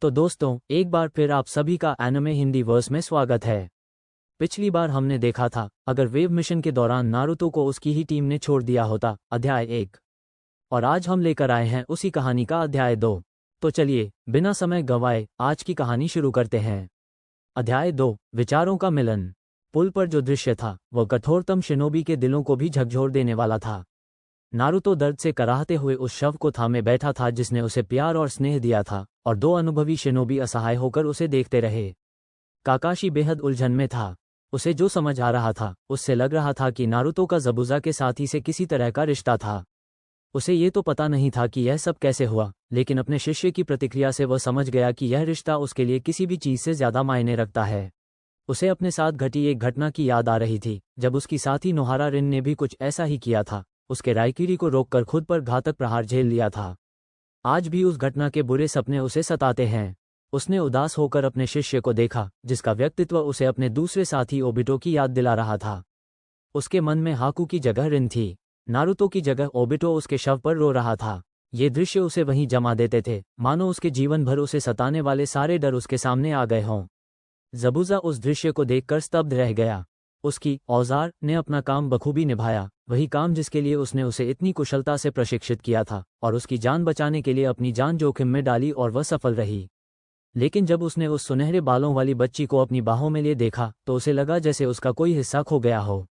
तो दोस्तों, एक बार फिर आप सभी का एनिमे हिंदी वर्स में स्वागत है। पिछली बार हमने देखा था, अगर वेव मिशन के दौरान नारुतो को उसकी ही टीम ने छोड़ दिया होता, अध्याय 1। और आज हम लेकर आए हैं उसी कहानी का अध्याय 2। तो चलिए, बिना समय गंवाए आज की कहानी शुरू करते हैं। अध्याय 2, विचारों का मिलन। पुल पर जो दृश्य था, वह कठोरतम शिनोबी के दिलों को भी झकझोर देने वाला था। नारुतो दर्द से कराहते हुए उस शव को थामे बैठा था जिसने उसे प्यार और स्नेह दिया था, और दो अनुभवी शिनोबी असहाय होकर उसे देखते रहे। काकाशी बेहद उलझन में था। उसे जो समझ आ रहा था, उससे लग रहा था कि नारुतो का ज़बुज़ा के साथ ही से किसी तरह का रिश्ता था। उसे ये तो पता नहीं था कि यह सब कैसे हुआ, लेकिन अपने शिष्य की प्रतिक्रिया से वह समझ गया कि यह रिश्ता उसके लिए किसी भी चीज़ से ज़्यादा मायने रखता है। उसे अपने साथ घटी एक घटना की याद आ रही थी, जब उसकी साथी नोहारा रिन ने भी कुछ ऐसा ही किया था। उसके राइकिरी को रोककर खुद पर घातक प्रहार झेल लिया था। आज भी उस घटना के बुरे सपने उसे सताते हैं। उसने उदास होकर अपने शिष्य को देखा, जिसका व्यक्तित्व उसे अपने दूसरे साथी ओबिटो की याद दिला रहा था। उसके मन में हाकू की जगह रिन थी। नारुतो की जगह ओबिटो उसके शव पर रो रहा था। ये दृश्य उसे वहीं जमा देते थे, मानो उसके जीवन भर उसे सताने वाले सारे डर उसके सामने आ गए हों। ज़बुज़ा उस दृश्य को देखकर स्तब्ध रह गया। उसकी औजार ने अपना काम बखूबी निभाया, वही काम जिसके लिए उसने उसे इतनी कुशलता से प्रशिक्षित किया था, और उसकी जान बचाने के लिए अपनी जान जोखिम में डाली, और वह सफल रही। लेकिन जब उसने उस सुनहरे बालों वाली बच्ची को अपनी बाहों में लिए देखा, तो उसे लगा जैसे उसका कोई हिस्सा खो गया हो।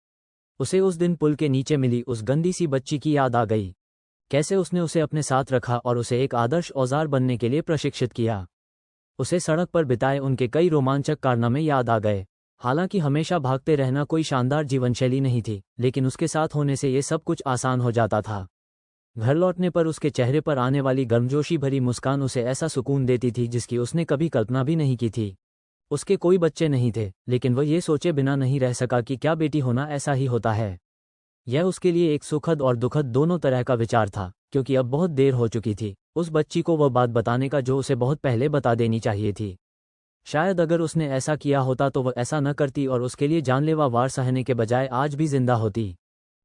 उसे उस दिन पुल के नीचे मिली उस गंदी सी बच्ची की याद आ गई। कैसे उसने उसे अपने साथ रखा और उसे एक आदर्श औजार बनने के लिए प्रशिक्षित किया। उसे सड़क पर बिताए उनके कई रोमांचक कारनामे याद आ गए। हालांकि हमेशा भागते रहना कोई शानदार जीवनशैली नहीं थी, लेकिन उसके साथ होने से ये सब कुछ आसान हो जाता था। घर लौटने पर उसके चेहरे पर आने वाली गर्मजोशी भरी मुस्कान उसे ऐसा सुकून देती थी जिसकी उसने कभी कल्पना भी नहीं की थी। उसके कोई बच्चे नहीं थे, लेकिन वह ये सोचे बिना नहीं रह सका कि क्या बेटी होना ऐसा ही होता है। यह उसके लिए एक सुखद और दुखद दोनों तरह का विचार था, क्योंकि अब बहुत देर हो चुकी थी उस बच्ची को वह बात बताने का जो उसे बहुत पहले बता देनी चाहिए थी। शायद अगर उसने ऐसा किया होता तो वह ऐसा न करती और उसके लिए जानलेवा वार सहने के बजाय आज भी जिंदा होती।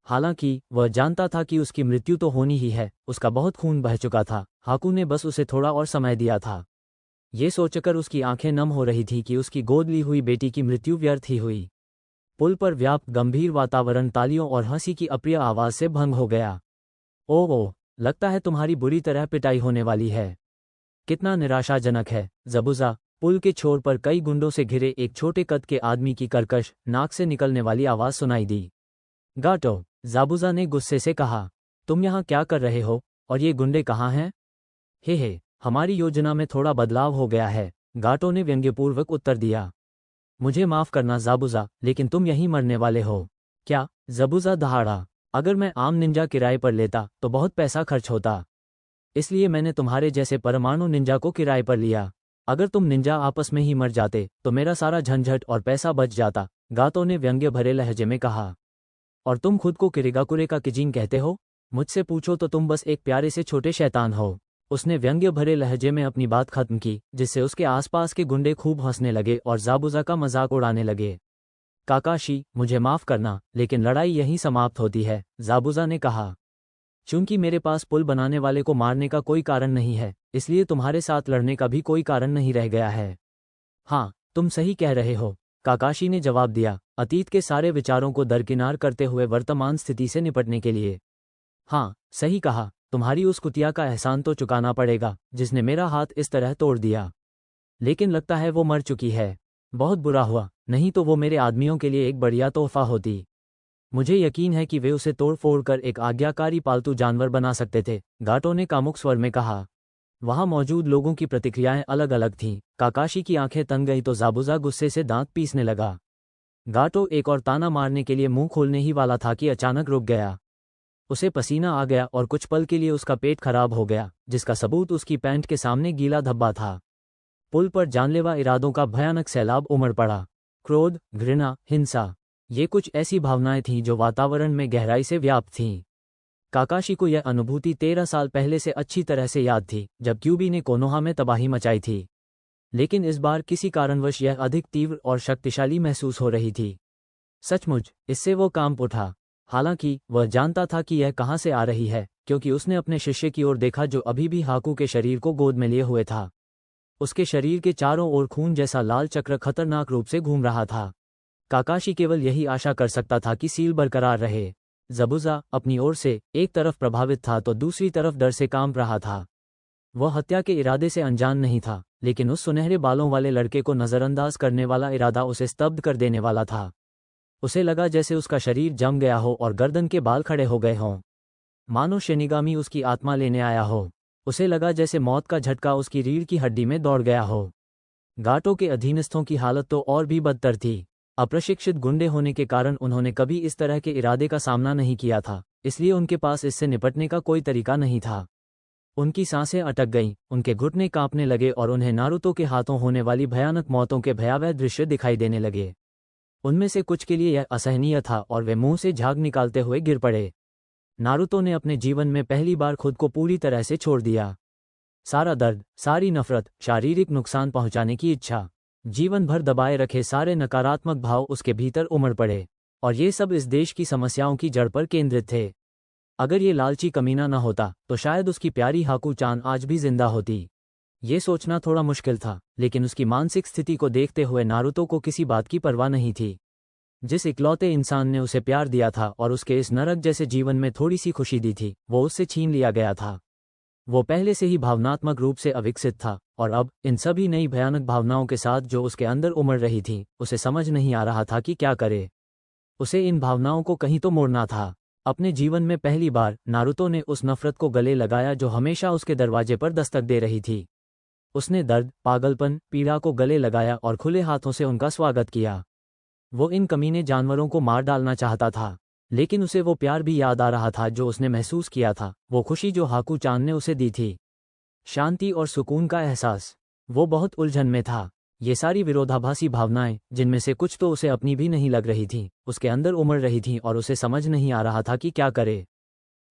हालांकि वह जानता था कि उसकी मृत्यु तो होनी ही है, उसका बहुत खून बह चुका था। हाकू ने बस उसे थोड़ा और समय दिया था। ये सोचकर उसकी आंखें नम हो रही थी कि उसकी गोद ली हुई बेटी की मृत्यु व्यर्थ ही हुई। पुल पर व्याप्त गंभीर वातावरण तालियों और हंसी की अप्रिय आवाज से भंग हो गया। ओह, लगता है तुम्हारी बुरी तरह पिटाई होने वाली है। कितना निराशाजनक है, ज़बुज़ा। पुल के छोर पर कई गुंडों से घिरे एक छोटे कद के आदमी की कर्कश, नाक से निकलने वाली आवाज सुनाई दी। गाटो, ज़ाबुज़ा ने गुस्से से कहा, तुम यहाँ क्या कर रहे हो, और ये गुंडे कहाँ हैं? हे, हमारी योजना में थोड़ा बदलाव हो गया है, गाटो ने व्यंग्यपूर्वक उत्तर दिया। मुझे माफ करना ज़ाबुज़ा, लेकिन तुम यहीं मरने वाले हो। क्या? ज़बुज़ा दहाड़ा। अगर मैं आम निंजा किराए पर लेता तो बहुत पैसा खर्च होता, इसलिए मैंने तुम्हारे जैसे परमाणु निंजा को किराए पर लिया। अगर तुम निंजा आपस में ही मर जाते तो मेरा सारा झंझट और पैसा बच जाता, गातो ने व्यंग्य भरे लहजे में कहा। और तुम खुद को किरिगाकुरे का किजिंग कहते हो? मुझसे पूछो तो तुम बस एक प्यारे से छोटे शैतान हो। उसने व्यंग्य भरे लहजे में अपनी बात खत्म की, जिससे उसके आसपास के गुंडे खूब हंसने लगे और ज़ाबुज़ा का मजाक उड़ाने लगे। काकाशी, मुझे माफ करना, लेकिन लड़ाई यहीं समाप्त होती है, ज़ाबुज़ा ने कहा। चूंकि मेरे पास पुल बनाने वाले को मारने का कोई कारण नहीं है, इसलिए तुम्हारे साथ लड़ने का भी कोई कारण नहीं रह गया है। हाँ, तुम सही कह रहे हो, काकाशी ने जवाब दिया, अतीत के सारे विचारों को दरकिनार करते हुए वर्तमान स्थिति से निपटने के लिए। हाँ, सही कहा, तुम्हारी उस कुतिया का एहसान तो चुकाना पड़ेगा, जिसने मेरा हाथ इस तरह तोड़ दिया। लेकिन लगता है वो मर चुकी है। बहुत बुरा हुआ, नहीं तो वो मेरे आदमियों के लिए एक बढ़िया तोहफा होती। मुझे यकीन है कि वे उसे तोड़-फोड़ कर एक आज्ञाकारी पालतू जानवर बना सकते थे, गाटो ने कामुक स्वर में कहा। वहां मौजूद लोगों की प्रतिक्रियाएं अलग अलग थीं। काकाशी की आंखें तन गई तो ज़ाबुज़ा गुस्से से दांत पीसने लगा। गाटो एक और ताना मारने के लिए मुंह खोलने ही वाला था कि अचानक रुक गया। उसे पसीना आ गया और कुछ पल के लिए उसका पेट खराब हो गया, जिसका सबूत उसकी पैंट के सामने गीला धब्बा था। पुल पर जानलेवा इरादों का भयानक सैलाब उमड़ पड़ा। क्रोध, घृणा, हिंसा, ये कुछ ऐसी भावनाएं थीं जो वातावरण में गहराई से व्याप्त थीं। काकाशी को यह अनुभूति 13 साल पहले से अच्छी तरह से याद थी, जब क्यूबी ने कोनोहा में तबाही मचाई थी। लेकिन इस बार किसी कारणवश यह अधिक तीव्र और शक्तिशाली महसूस हो रही थी। सचमुच, इससे वो कांप उठा। हालांकि वह जानता था कि यह कहां से आ रही है, क्योंकि उसने अपने शिष्य की ओर देखा जो अभी भी हाकू के शरीर को गोद में लिए हुए था। उसके शरीर के चारों ओर खून जैसा लाल चक्र खतरनाक रूप से घूम रहा था। काकाशी केवल यही आशा कर सकता था कि सील बरकरार रहे। ज़बुज़ा अपनी ओर से एक तरफ प्रभावित था तो दूसरी तरफ डर से कांप रहा था। वह हत्या के इरादे से अनजान नहीं था, लेकिन उस सुनहरे बालों वाले लड़के को नज़रअंदाज करने वाला इरादा उसे स्तब्ध कर देने वाला था। उसे लगा जैसे उसका शरीर जम गया हो और गर्दन के बाल खड़े हो गए हों, मानो शिनिगामी उसकी आत्मा लेने आया हो। उसे लगा जैसे मौत का झटका उसकी रीढ़ की हड्डी में दौड़ गया हो। घाटों के अधीनस्थों की हालत तो और भी बदतर थी। अप्रशिक्षित गुंडे होने के कारण उन्होंने कभी इस तरह के इरादे का सामना नहीं किया था, इसलिए उनके पास इससे निपटने का कोई तरीका नहीं था। उनकी सांसें अटक गईं, उनके घुटने कांपने लगे और उन्हें नारुतो के हाथों होने वाली भयानक मौतों के भयावह दृश्य दिखाई देने लगे। उनमें से कुछ के लिए यह असहनीय था और वे मुंह से झाग निकालते हुए गिर पड़े। नारुतो ने अपने जीवन में पहली बार खुद को पूरी तरह से छोड़ दिया। सारा दर्द, सारी नफरत, शारीरिक नुकसान पहुंचाने की इच्छा, जीवन भर दबाए रखे सारे नकारात्मक भाव उसके भीतर उमड़ पड़े, और ये सब इस देश की समस्याओं की जड़ पर केंद्रित थे। अगर ये लालची कमीना न होता तो शायद उसकी प्यारी हाकू-चान आज भी जिंदा होती। ये सोचना थोड़ा मुश्किल था, लेकिन उसकी मानसिक स्थिति को देखते हुए नारुतो को किसी बात की परवाह नहीं थी। जिस इकलौते इंसान ने उसे प्यार दिया था और उसके इस नरक जैसे जीवन में थोड़ी सी खुशी दी थी, वो उससे छीन लिया गया था। वो पहले से ही भावनात्मक रूप से अविकसित था, और अब इन सभी नई भयानक भावनाओं के साथ जो उसके अंदर उमड़ रही थी, उसे समझ नहीं आ रहा था कि क्या करे। उसे इन भावनाओं को कहीं तो मोड़ना था। अपने जीवन में पहली बार नारुतो ने उस नफरत को गले लगाया जो हमेशा उसके दरवाजे पर दस्तक दे रही थी। उसने दर्द, पागलपन, पीड़ा को गले लगाया और खुले हाथों से उनका स्वागत किया। वो इन कमीने जानवरों को मार डालना चाहता था, लेकिन उसे वो प्यार भी याद आ रहा था जो उसने महसूस किया था, वो खुशी जो हाकू-चान ने उसे दी थी, शांति और सुकून का एहसास। वो बहुत उलझन में था। ये सारी विरोधाभासी भावनाएं, जिनमें से कुछ तो उसे अपनी भी नहीं लग रही थीं, उसके अंदर उमड़ रही थीं और उसे समझ नहीं आ रहा था कि क्या करे।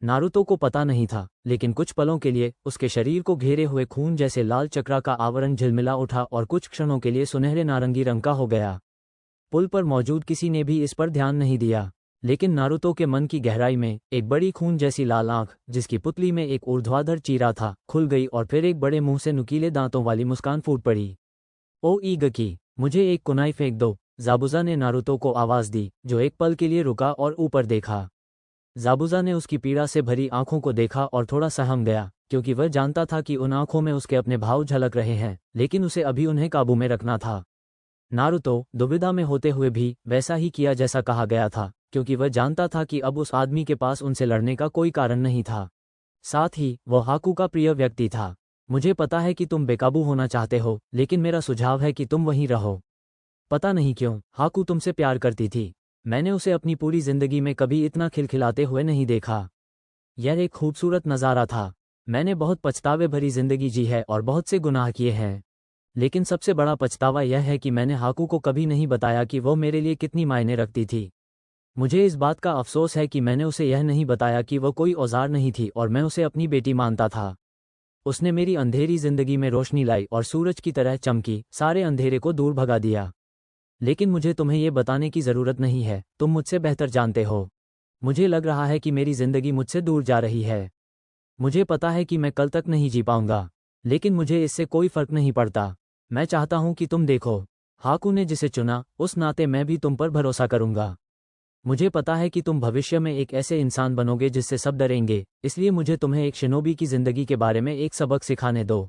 नारुतो को पता नहीं था, लेकिन कुछ पलों के लिए उसके शरीर को घेरे हुए खून जैसे लाल चक्रा का आवरण झिलमिला उठा और कुछ क्षणों के लिए सुनहरे नारंगी रंग का हो गया। पुल पर मौजूद किसी ने भी इस पर ध्यान नहीं दिया, लेकिन नारुतो के मन की गहराई में एक बड़ी खून जैसी लाल आंख, जिसकी पुतली में एक ऊर्ध्वाधर चीरा था, खुल गई और फिर एक बड़े मुंह से नुकीले दांतों वाली मुस्कान फूट पड़ी। ओ ईगकी, मुझे एक कुनाई फेंक दो, ज़ाबुज़ा ने नारुतो को आवाज़ दी, जो एक पल के लिए रुका और ऊपर देखा। ज़ाबुज़ा ने उसकी पीड़ा से भरी आंखों को देखा और थोड़ा सहम गया, क्योंकि वह जानता था कि उन आंखों में उसके अपने भाव झलक रहे हैं, लेकिन उसे अभी उन्हें काबू में रखना था। नारुतो, दुविधा में होते हुए भी, वैसा ही किया जैसा कहा गया था, क्योंकि वह जानता था कि अब उस आदमी के पास उनसे लड़ने का कोई कारण नहीं था। साथ ही वह हाकू का प्रिय व्यक्ति था। मुझे पता है कि तुम बेकाबू होना चाहते हो, लेकिन मेरा सुझाव है कि तुम वहीं रहो। पता नहीं क्यों, हाकू तुमसे प्यार करती थी। मैंने उसे अपनी पूरी जिंदगी में कभी इतना खिलखिलाते हुए नहीं देखा। यह एक खूबसूरत नज़ारा था। मैंने बहुत पछतावे भरी जिंदगी जी है और बहुत से गुनाह किए हैं, लेकिन सबसे बड़ा पछतावा यह है कि मैंने हाकू को कभी नहीं बताया कि वो मेरे लिए कितनी मायने रखती थी। मुझे इस बात का अफसोस है कि मैंने उसे यह नहीं बताया कि वह कोई औजार नहीं थी और मैं उसे अपनी बेटी मानता था। उसने मेरी अंधेरी जिंदगी में रोशनी लाई और सूरज की तरह चमकी, सारे अंधेरे को दूर भगा दिया। लेकिन मुझे तुम्हें ये बताने की ज़रूरत नहीं है, तुम मुझसे बेहतर जानते हो। मुझे लग रहा है कि मेरी जिंदगी मुझसे दूर जा रही है। मुझे पता है कि मैं कल तक नहीं जी पाऊंगा, लेकिन मुझे इससे कोई फर्क नहीं पड़ता। मैं चाहता हूं कि तुम देखो, हाकू ने जिसे चुना, उस नाते मैं भी तुम पर भरोसा करूंगा। मुझे पता है कि तुम भविष्य में एक ऐसे इंसान बनोगे जिससे सब डरेंगे, इसलिए मुझे तुम्हें एक शिनोबी की जिंदगी के बारे में एक सबक सिखाने दो।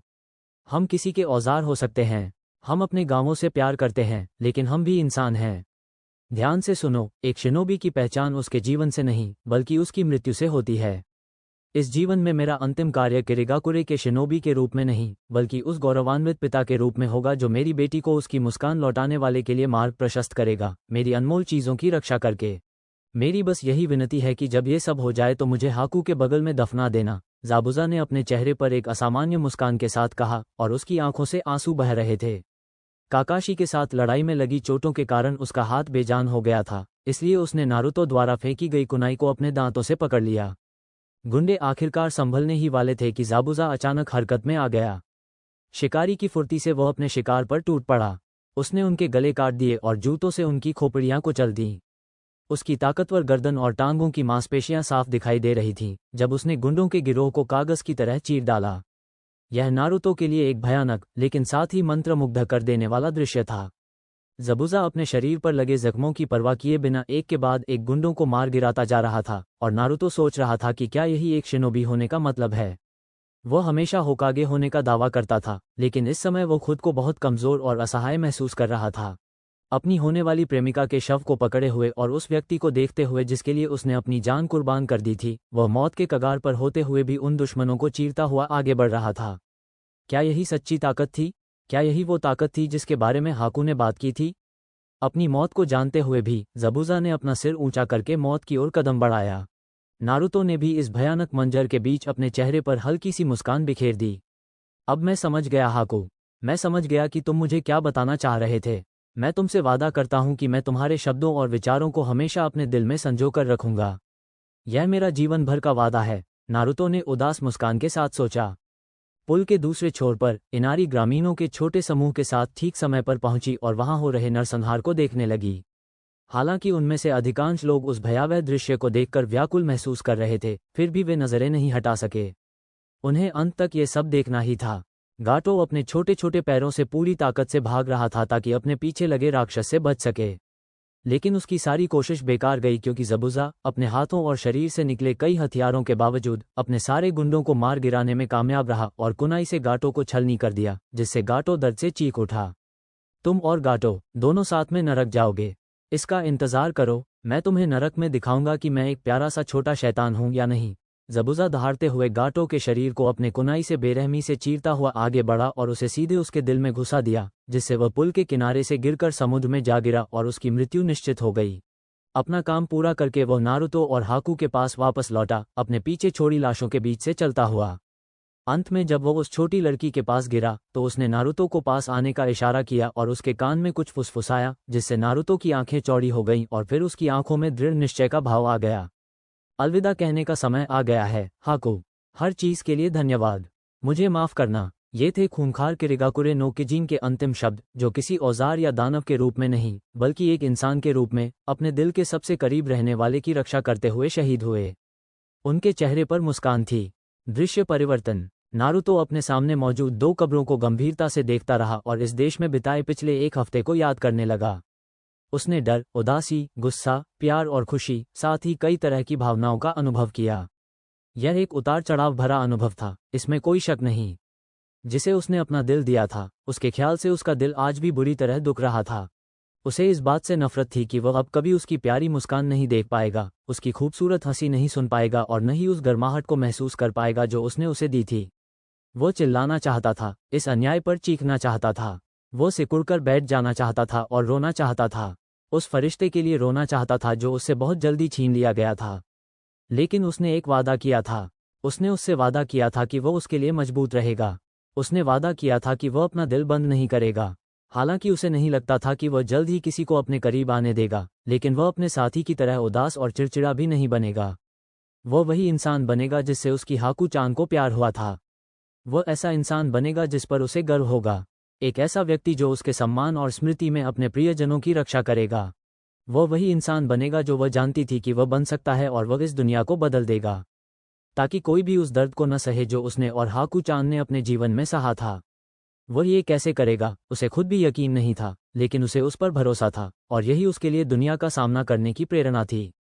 हम किसी के औजार हो सकते हैं, हम अपने गांवों से प्यार करते हैं, लेकिन हम भी इंसान हैं। ध्यान से सुनो, एक शिनोबी की पहचान उसके जीवन से नहीं, बल्कि उसकी मृत्यु से होती है। इस जीवन में मेरा अंतिम कार्य किरिगाकुरे के शिनोबी के रूप में नहीं, बल्कि उस गौरवान्वित पिता के रूप में होगा जो मेरी बेटी को उसकी मुस्कान लौटाने वाले के लिए मार्ग प्रशस्त करेगा, मेरी अनमोल चीज़ों की रक्षा करके। मेरी बस यही विनती है कि जब ये सब हो जाए तो मुझे हाकू के बगल में दफना देना। ज़ाबुज़ा ने अपने चेहरे पर एक असामान्य मुस्कान के साथ कहा, और उसकी आंखों से आंसू बह रहे थे। काकाशी के साथ लड़ाई में लगी चोटों के कारण उसका हाथ बेजान हो गया था, इसलिए उसने नारुतो द्वारा फेंकी गई कुनाई को अपने दांतों से पकड़ लिया। गुंडे आखिरकार संभलने ही वाले थे कि ज़ाबुज़ा अचानक हरकत में आ गया। शिकारी की फुर्ती से वह अपने शिकार पर टूट पड़ा। उसने उनके गले काट दिए और जूतों से उनकी खोपड़ियां कुचल दीं। उसकी ताकतवर गर्दन और टांगों की मांसपेशियां साफ दिखाई दे रही थीं, जब उसने गुंडों के गिरोह को कागज की तरह चीर डाला। यह नारुतो के लिए एक भयानक लेकिन साथ ही मंत्रमुग्ध कर देने वाला दृश्य था। ज़बुज़ा अपने शरीर पर लगे जख्मों की परवाह किए बिना एक के बाद एक गुंडों को मार गिराता जा रहा था, और नारुतो सोच रहा था कि क्या यही एक शिनोबी होने का मतलब है। वह हमेशा होकागे होने का दावा करता था, लेकिन इस समय वो खुद को बहुत कमज़ोर और असहाय महसूस कर रहा था। अपनी होने वाली प्रेमिका के शव को पकड़े हुए और उस व्यक्ति को देखते हुए जिसके लिए उसने अपनी जान कुर्बान कर दी थी, वह मौत के कगार पर होते हुए भी उन दुश्मनों को चीरता हुआ आगे बढ़ रहा था। क्या यही सच्ची ताकत थी? क्या यही वो ताकत थी जिसके बारे में हाकू ने बात की थी? अपनी मौत को जानते हुए भी ज़बुज़ा ने अपना सिर ऊंचा करके मौत की ओर कदम बढ़ाया। नारुतो ने भी इस भयानक मंजर के बीच अपने चेहरे पर हल्की सी मुस्कान बिखेर दी। अब मैं समझ गया हाकू, मैं समझ गया कि तुम मुझे क्या बताना चाह रहे थे। मैं तुमसे वादा करता हूं कि मैं तुम्हारे शब्दों और विचारों को हमेशा अपने दिल में संजो कर रखूंगा। यह मेरा जीवन भर का वादा है, नारुतो ने उदास मुस्कान के साथ सोचा। पुल के दूसरे छोर पर इनारी ग्रामीणों के छोटे समूह के साथ ठीक समय पर पहुंची और वहां हो रहे नरसंहार को देखने लगी। हालांकि उनमें से अधिकांश लोग उस भयावह दृश्य को देखकर व्याकुल महसूस कर रहे थे, फिर भी वे नजरें नहीं हटा सके। उन्हें अंत तक ये सब देखना ही था। गाटो अपने छोटे छोटे पैरों से पूरी ताकत से भाग रहा था ताकि अपने पीछे लगे राक्षस से बच सके, लेकिन उसकी सारी कोशिश बेकार गई क्योंकि ज़बुज़ा अपने हाथों और शरीर से निकले कई हथियारों के बावजूद अपने सारे गुंडों को मार गिराने में कामयाब रहा और कुनाई से गाटो को छलनी कर दिया, जिससे गाटो दर्द से चीख उठा। तुम और गाटो दोनों साथ में नरक जाओगे। इसका इंतजार करो, मैं तुम्हें नरक में दिखाऊंगा कि मैं एक प्यारा सा छोटा शैतान हूं या नहीं। ज़बुज़ा दहाड़ते हुए गाटो के शरीर को अपने कुनाई से बेरहमी से चीरता हुआ आगे बढ़ा और उसे सीधे उसके दिल में घुसा दिया, जिससे वह पुल के किनारे से गिरकर समुद्र में जा गिरा और उसकी मृत्यु निश्चित हो गई। अपना काम पूरा करके वह नारुतो और हाकू के पास वापस लौटा, अपने पीछे छोड़ी लाशों के बीच से चलता हुआ। अंत में जब वह उस छोटी लड़की के पास गिरा तो उसने नारुतो को पास आने का इशारा किया और उसके कान में कुछ फुसफुसाया, जिससे नारुतो की आंखें चौड़ी हो गईं और फिर उसकी आंखों में दृढ़ निश्चय का भाव आ गया। अलविदा कहने का समय आ गया है हाकू, हर चीज के लिए धन्यवाद। मुझे माफ करना। ये थे खूंखार किरिगाकुरे नो किजिन के अंतिम शब्द, जो किसी औजार या दानव के रूप में नहीं बल्कि एक इंसान के रूप में अपने दिल के सबसे करीब रहने वाले की रक्षा करते हुए शहीद हुए। उनके चेहरे पर मुस्कान थी। दृश्य परिवर्तन। नारुतो अपने सामने मौजूद दो कब्रों को गंभीरता से देखता रहा और इस देश में बिताए पिछले एक हफ्ते को याद करने लगा। उसने डर, उदासी, गुस्सा, प्यार और खुशी, साथ ही कई तरह की भावनाओं का अनुभव किया। यह एक उतार चढ़ाव भरा अनुभव था, इसमें कोई शक नहीं। जिसे उसने अपना दिल दिया था, उसके ख्याल से उसका दिल आज भी बुरी तरह दुख रहा था। उसे इस बात से नफरत थी कि वह अब कभी उसकी प्यारी मुस्कान नहीं देख पाएगा, उसकी खूबसूरत हंसी नहीं सुन पाएगा और न ही उस गर्माहट को महसूस कर पाएगा जो उसने उसे दी थी। वो चिल्लाना चाहता था, इस अन्याय पर चीखना चाहता था। वो सिकुड़कर बैठ जाना चाहता था और रोना चाहता था। उस फरिश्ते के लिए रोना चाहता था जो उससे बहुत जल्दी छीन लिया गया था। लेकिन उसने एक वादा किया था। उसने उससे वादा किया था कि वह उसके लिए मजबूत रहेगा। उसने वादा किया था कि वह अपना दिल बंद नहीं करेगा। हालांकि उसे नहीं लगता था कि वह जल्द ही किसी को अपने करीब आने देगा, लेकिन वह अपने साथी की तरह उदास और चिड़चिड़ा भी नहीं बनेगा। वह वही इंसान बनेगा जिससे उसकी हाकू चान को प्यार हुआ था। वह ऐसा इंसान बनेगा जिस पर उसे गर्व होगा। एक ऐसा व्यक्ति जो उसके सम्मान और स्मृति में अपने प्रियजनों की रक्षा करेगा। वह वही इंसान बनेगा जो वह जानती थी कि वह बन सकता है और वह इस दुनिया को बदल देगा, ताकि कोई भी उस दर्द को न सहे जो उसने और हाकू चान ने अपने जीवन में सहा था। वह ये कैसे करेगा, उसे खुद भी यकीन नहीं था, लेकिन उसे उस पर भरोसा था और यही उसके लिए दुनिया का सामना करने की प्रेरणा थी।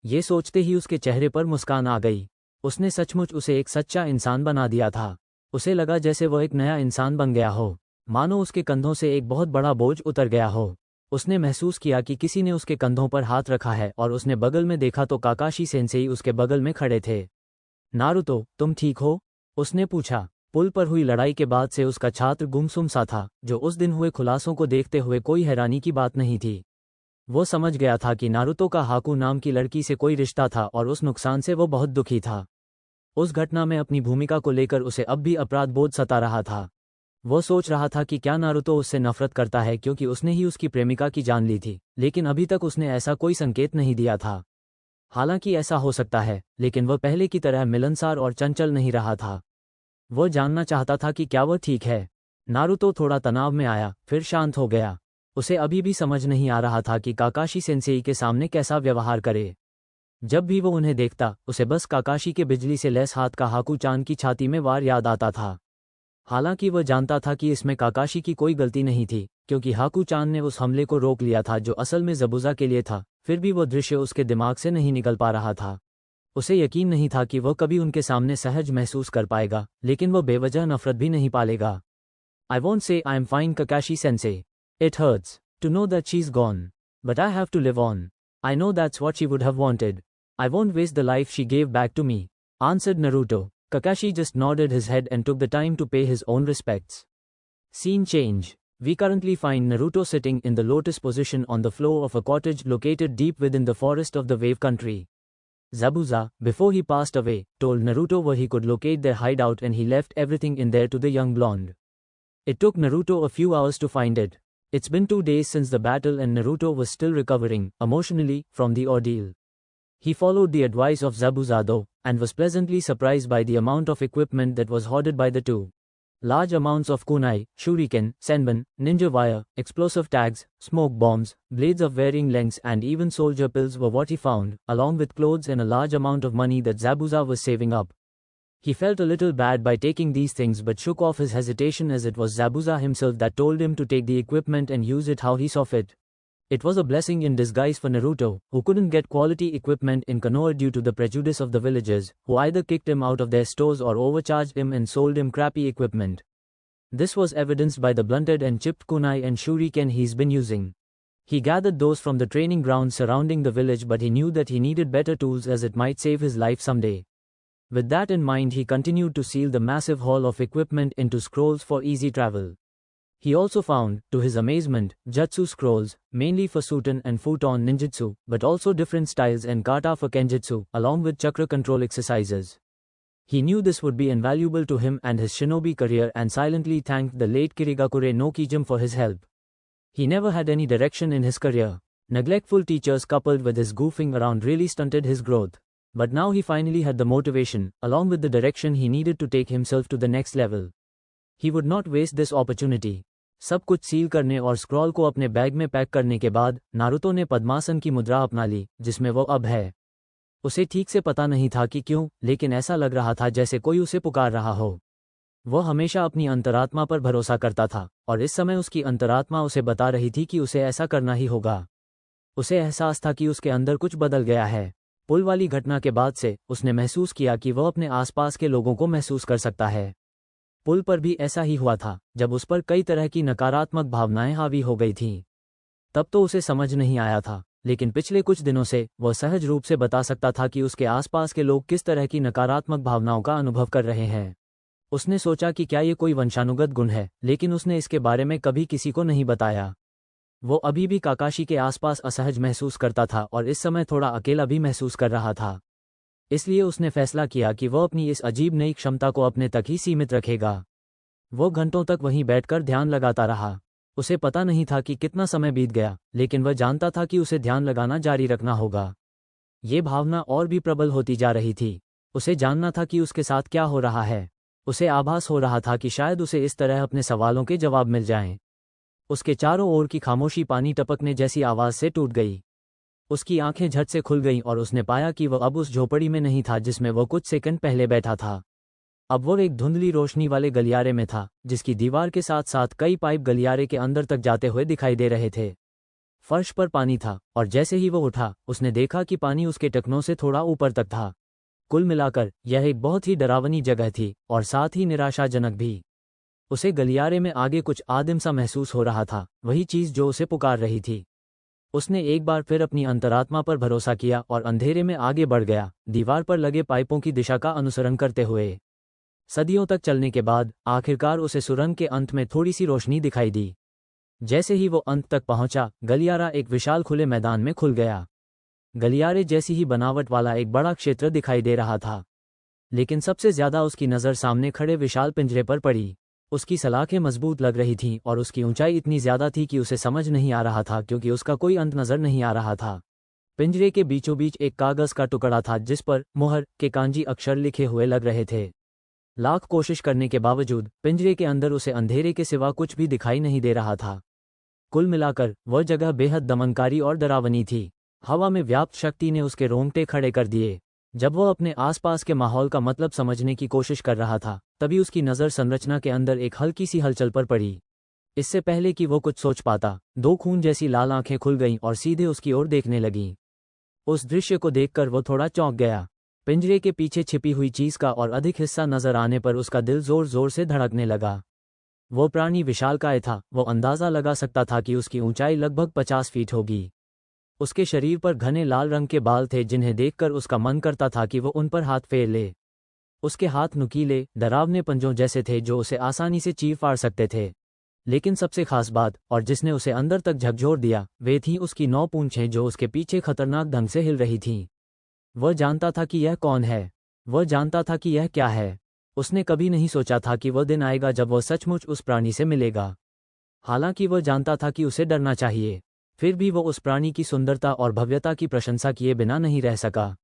ये सोचते ही उसके चेहरे पर मुस्कान आ गई। उसने सचमुच उसे एक सच्चा इंसान बना दिया था। उसे लगा जैसे वह एक नया इंसान बन गया हो, मानो उसके कंधों से एक बहुत बड़ा बोझ उतर गया हो। उसने महसूस किया कि किसी ने उसके कंधों पर हाथ रखा है और उसने बगल में देखा तो काकाशी सेंसेई उसके बगल में खड़े थे। नारुतो, तुम ठीक हो? उसने पूछा। पुल पर हुई लड़ाई के बाद से उसका छात्र गुमसुम सा था, जो उस दिन हुए खुलासों को देखते हुए कोई हैरानी की बात नहीं थी। वो समझ गया था कि नारुतो का हाकू नाम की लड़की से कोई रिश्ता था और उस नुकसान से वो बहुत दुखी था। उस घटना में अपनी भूमिका को लेकर उसे अब भी अपराध बोध सता रहा था। वो सोच रहा था कि क्या नारुतो उससे नफरत करता है क्योंकि उसने ही उसकी प्रेमिका की जान ली थी, लेकिन अभी तक उसने ऐसा कोई संकेत नहीं दिया था। हालांकि ऐसा हो सकता है, लेकिन वह पहले की तरह मिलनसार और चंचल नहीं रहा था। वह जानना चाहता था कि क्या वह ठीक है। नारुतो थोड़ा तनाव में आया, फिर शांत हो गया। उसे अभी भी समझ नहीं आ रहा था कि काकाशी सेंसेई के सामने कैसा व्यवहार करे। जब भी वो उन्हें देखता, उसे बस काकाशी के बिजली से लैस हाथ का हाकू चान की छाती में वार याद आता था। हालांकि वह जानता था कि इसमें काकाशी की कोई गलती नहीं थी, क्योंकि हाकू-चान ने उस हमले को रोक लिया था जो असल में ज़बूज़ा के लिए था। फिर भी वो दृश्य उसके दिमाग से नहीं निकल पा रहा था। उसे यकीन नहीं था कि वह कभी उनके सामने सहज महसूस कर पाएगा, लेकिन वह बेवजह नफरत भी नहीं पालेगा। I won't say I'm fine, Kakashi sensei. It hurts to know that she's gone. But I have to live on. I know that's what she would have wanted. I won't waste the life she gave back to me, answered Naruto. Kakashi just nodded his head and took the time to pay his own respects. Scene change. We currently find Naruto sitting in the lotus position on the floor of a cottage located deep within the forest of the Wave Country. Zabuza, before he passed away, told Naruto where he could locate their hideout and he left everything in there to the young blonde. It took Naruto a few hours to find it. It's been 2 days since the battle and Naruto was still recovering, emotionally, from the ordeal. He followed the advice of Zabuza though, and was pleasantly surprised by the amount of equipment that was hoarded by the two. Large amounts of kunai, shuriken, senbon, ninja wire, explosive tags, smoke bombs, blades of varying lengths and even soldier pills were what he found, along with clothes and a large amount of money that Zabuza was saving up. He felt a little bad by taking these things but shook off his hesitation as it was Zabuza himself that told him to take the equipment and use it how he saw fit. It was a blessing in disguise for Naruto, who couldn't get quality equipment in Konoha due to the prejudice of the villagers, who either kicked him out of their stores or overcharged him and sold him crappy equipment. This was evidenced by the blunted and chipped kunai and shuriken he's been using. He gathered those from the training grounds surrounding the village, but he knew that he needed better tools as it might save his life someday. With that in mind, he continued to seal the massive haul of equipment into scrolls for easy travel. He also found, to his amazement, jutsu scrolls, mainly for Suton and Futon ninjutsu, but also different styles and kata for kenjutsu, along with chakra control exercises. He knew this would be invaluable to him and his shinobi career and silently thanked the late Kirigakure no Kijim for his help. He never had any direction in his career. Neglectful teachers coupled with his goofing around really stunted his growth. But now he finally had the motivation, along with the direction he needed to take himself to the next level. He would not waste this opportunity. सब कुछ seal करने और scroll को अपने bag में pack करने के बाद नारुतो ने पद्मासन की मुद्रा अपना ली, जिसमें वो अब है। उसे ठीक से पता नहीं था कि क्यों, लेकिन ऐसा लग रहा था जैसे कोई उसे पुकार रहा हो। वह हमेशा अपनी अंतरात्मा पर भरोसा करता था, और इस समय उसकी अंतरात्मा उसे बता रही थी कि उसे ऐसा करना ही होगा। उसे एहसास था कि उसके अंदर कुछ बदल गया है। पुल वाली घटना के बाद से उसने महसूस किया कि वह अपने आसपास के लोगों को महसूस कर सकता है। पुल पर भी ऐसा ही हुआ था, जब उस पर कई तरह की नकारात्मक भावनाएं हावी हो गई थीं। तब तो उसे समझ नहीं आया था, लेकिन पिछले कुछ दिनों से वह सहज रूप से बता सकता था कि उसके आसपास के लोग किस तरह की नकारात्मक भावनाओं का अनुभव कर रहे हैं। उसने सोचा कि क्या ये कोई वंशानुगत गुण है, लेकिन उसने इसके बारे में कभी किसी को नहीं बताया। वो अभी भी काकाशी के आसपास असहज महसूस करता था और इस समय थोड़ा अकेला भी महसूस कर रहा था। इसलिए उसने फैसला किया कि वह अपनी इस अजीब नई क्षमता को अपने तक ही सीमित रखेगा। वो घंटों तक वहीं बैठकर ध्यान लगाता रहा। उसे पता नहीं था कि कितना समय बीत गया, लेकिन वह जानता था कि उसे ध्यान लगाना जारी रखना होगा। ये भावना और भी प्रबल होती जा रही थी। उसे जानना था कि उसके साथ क्या हो रहा है। उसे आभास हो रहा था कि शायद उसे इस तरह अपने सवालों के जवाब मिल जाएं। उसके चारों ओर की खामोशी पानी टपकने जैसी आवाज से टूट गई। उसकी आंखें झट से खुल गईं और उसने पाया कि वह अब उस झोपड़ी में नहीं था जिसमें वह कुछ सेकंड पहले बैठा था। अब वो एक धुंधली रोशनी वाले गलियारे में था, जिसकी दीवार के साथ साथ कई पाइप गलियारे के अंदर तक जाते हुए दिखाई दे रहे थे। फर्श पर पानी था, और जैसे ही वो उठा, उसने देखा कि पानी उसके टखनों से थोड़ा ऊपर तक था। कुल मिलाकर यह एक बहुत ही डरावनी जगह थी, और साथ ही निराशाजनक भी। उसे गलियारे में आगे कुछ आदिम सा महसूस हो रहा था, वही चीज जो उसे पुकार रही थी। उसने एक बार फिर अपनी अंतरात्मा पर भरोसा किया और अंधेरे में आगे बढ़ गया, दीवार पर लगे पाइपों की दिशा का अनुसरण करते हुए। सदियों तक चलने के बाद आखिरकार उसे सुरंग के अंत में थोड़ी सी रोशनी दिखाई दी। जैसे ही वो अंत तक पहुंचा, गलियारा एक विशाल खुले मैदान में खुल गया। गलियारे जैसी ही बनावट वाला एक बड़ा क्षेत्र दिखाई दे रहा था, लेकिन सबसे ज्यादा उसकी नज़र सामने खड़े विशाल पिंजरे पर पड़ी। उसकी सलाखें मजबूत लग रही थीं और उसकी ऊंचाई इतनी ज्यादा थी कि उसे समझ नहीं आ रहा था, क्योंकि उसका कोई अंत नजर नहीं आ रहा था। पिंजरे के बीचों बीच एक कागज का टुकड़ा था जिस पर मुहर के कांजी अक्षर लिखे हुए लग रहे थे। लाख कोशिश करने के बावजूद पिंजरे के अंदर उसे अंधेरे के सिवा कुछ भी दिखाई नहीं दे रहा था। कुल मिलाकर वह जगह बेहद दमनकारी और डरावनी थी। हवा में व्याप्त शक्ति ने उसके रोंगटे खड़े कर दिए। जब वह अपने आसपास के माहौल का मतलब समझने की कोशिश कर रहा था, तभी उसकी नज़र संरचना के अंदर एक हल्की सी हलचल पर पड़ी। इससे पहले कि वो कुछ सोच पाता, दो खून जैसी लाल आंखें खुल गईं और सीधे उसकी ओर देखने लगीं। उस दृश्य को देखकर वो थोड़ा चौंक गया। पिंजरे के पीछे छिपी हुई चीज का और अधिक हिस्सा नजर आने पर उसका दिल जोर जोर से धड़कने लगा। वो प्राणी विशालकाय था। वो अंदाजा लगा सकता था कि उसकी ऊंचाई लगभग 50 फीट होगी। उसके शरीर पर घने लाल रंग के बाल थे जिन्हें देखकर उसका मन करता था कि वो उन पर हाथ फेर ले। उसके हाथ नुकीले, डरावने पंजों जैसे थे जो उसे आसानी से चीर फाड़ सकते थे। लेकिन सबसे खास बात, और जिसने उसे अंदर तक झकझोर दिया, वे थीं उसकी 9 पूंछें जो उसके पीछे खतरनाक ढंग से हिल रही थीं। वह जानता था कि यह कौन है। वह जानता था कि यह क्या है। उसने कभी नहीं सोचा था कि वह दिन आएगा जब वह सचमुच उस प्राणी से मिलेगा। हालांकि वह जानता था कि उसे डरना चाहिए, फिर भी वो उस प्राणी की सुंदरता और भव्यता की प्रशंसा किए बिना नहीं रह सका।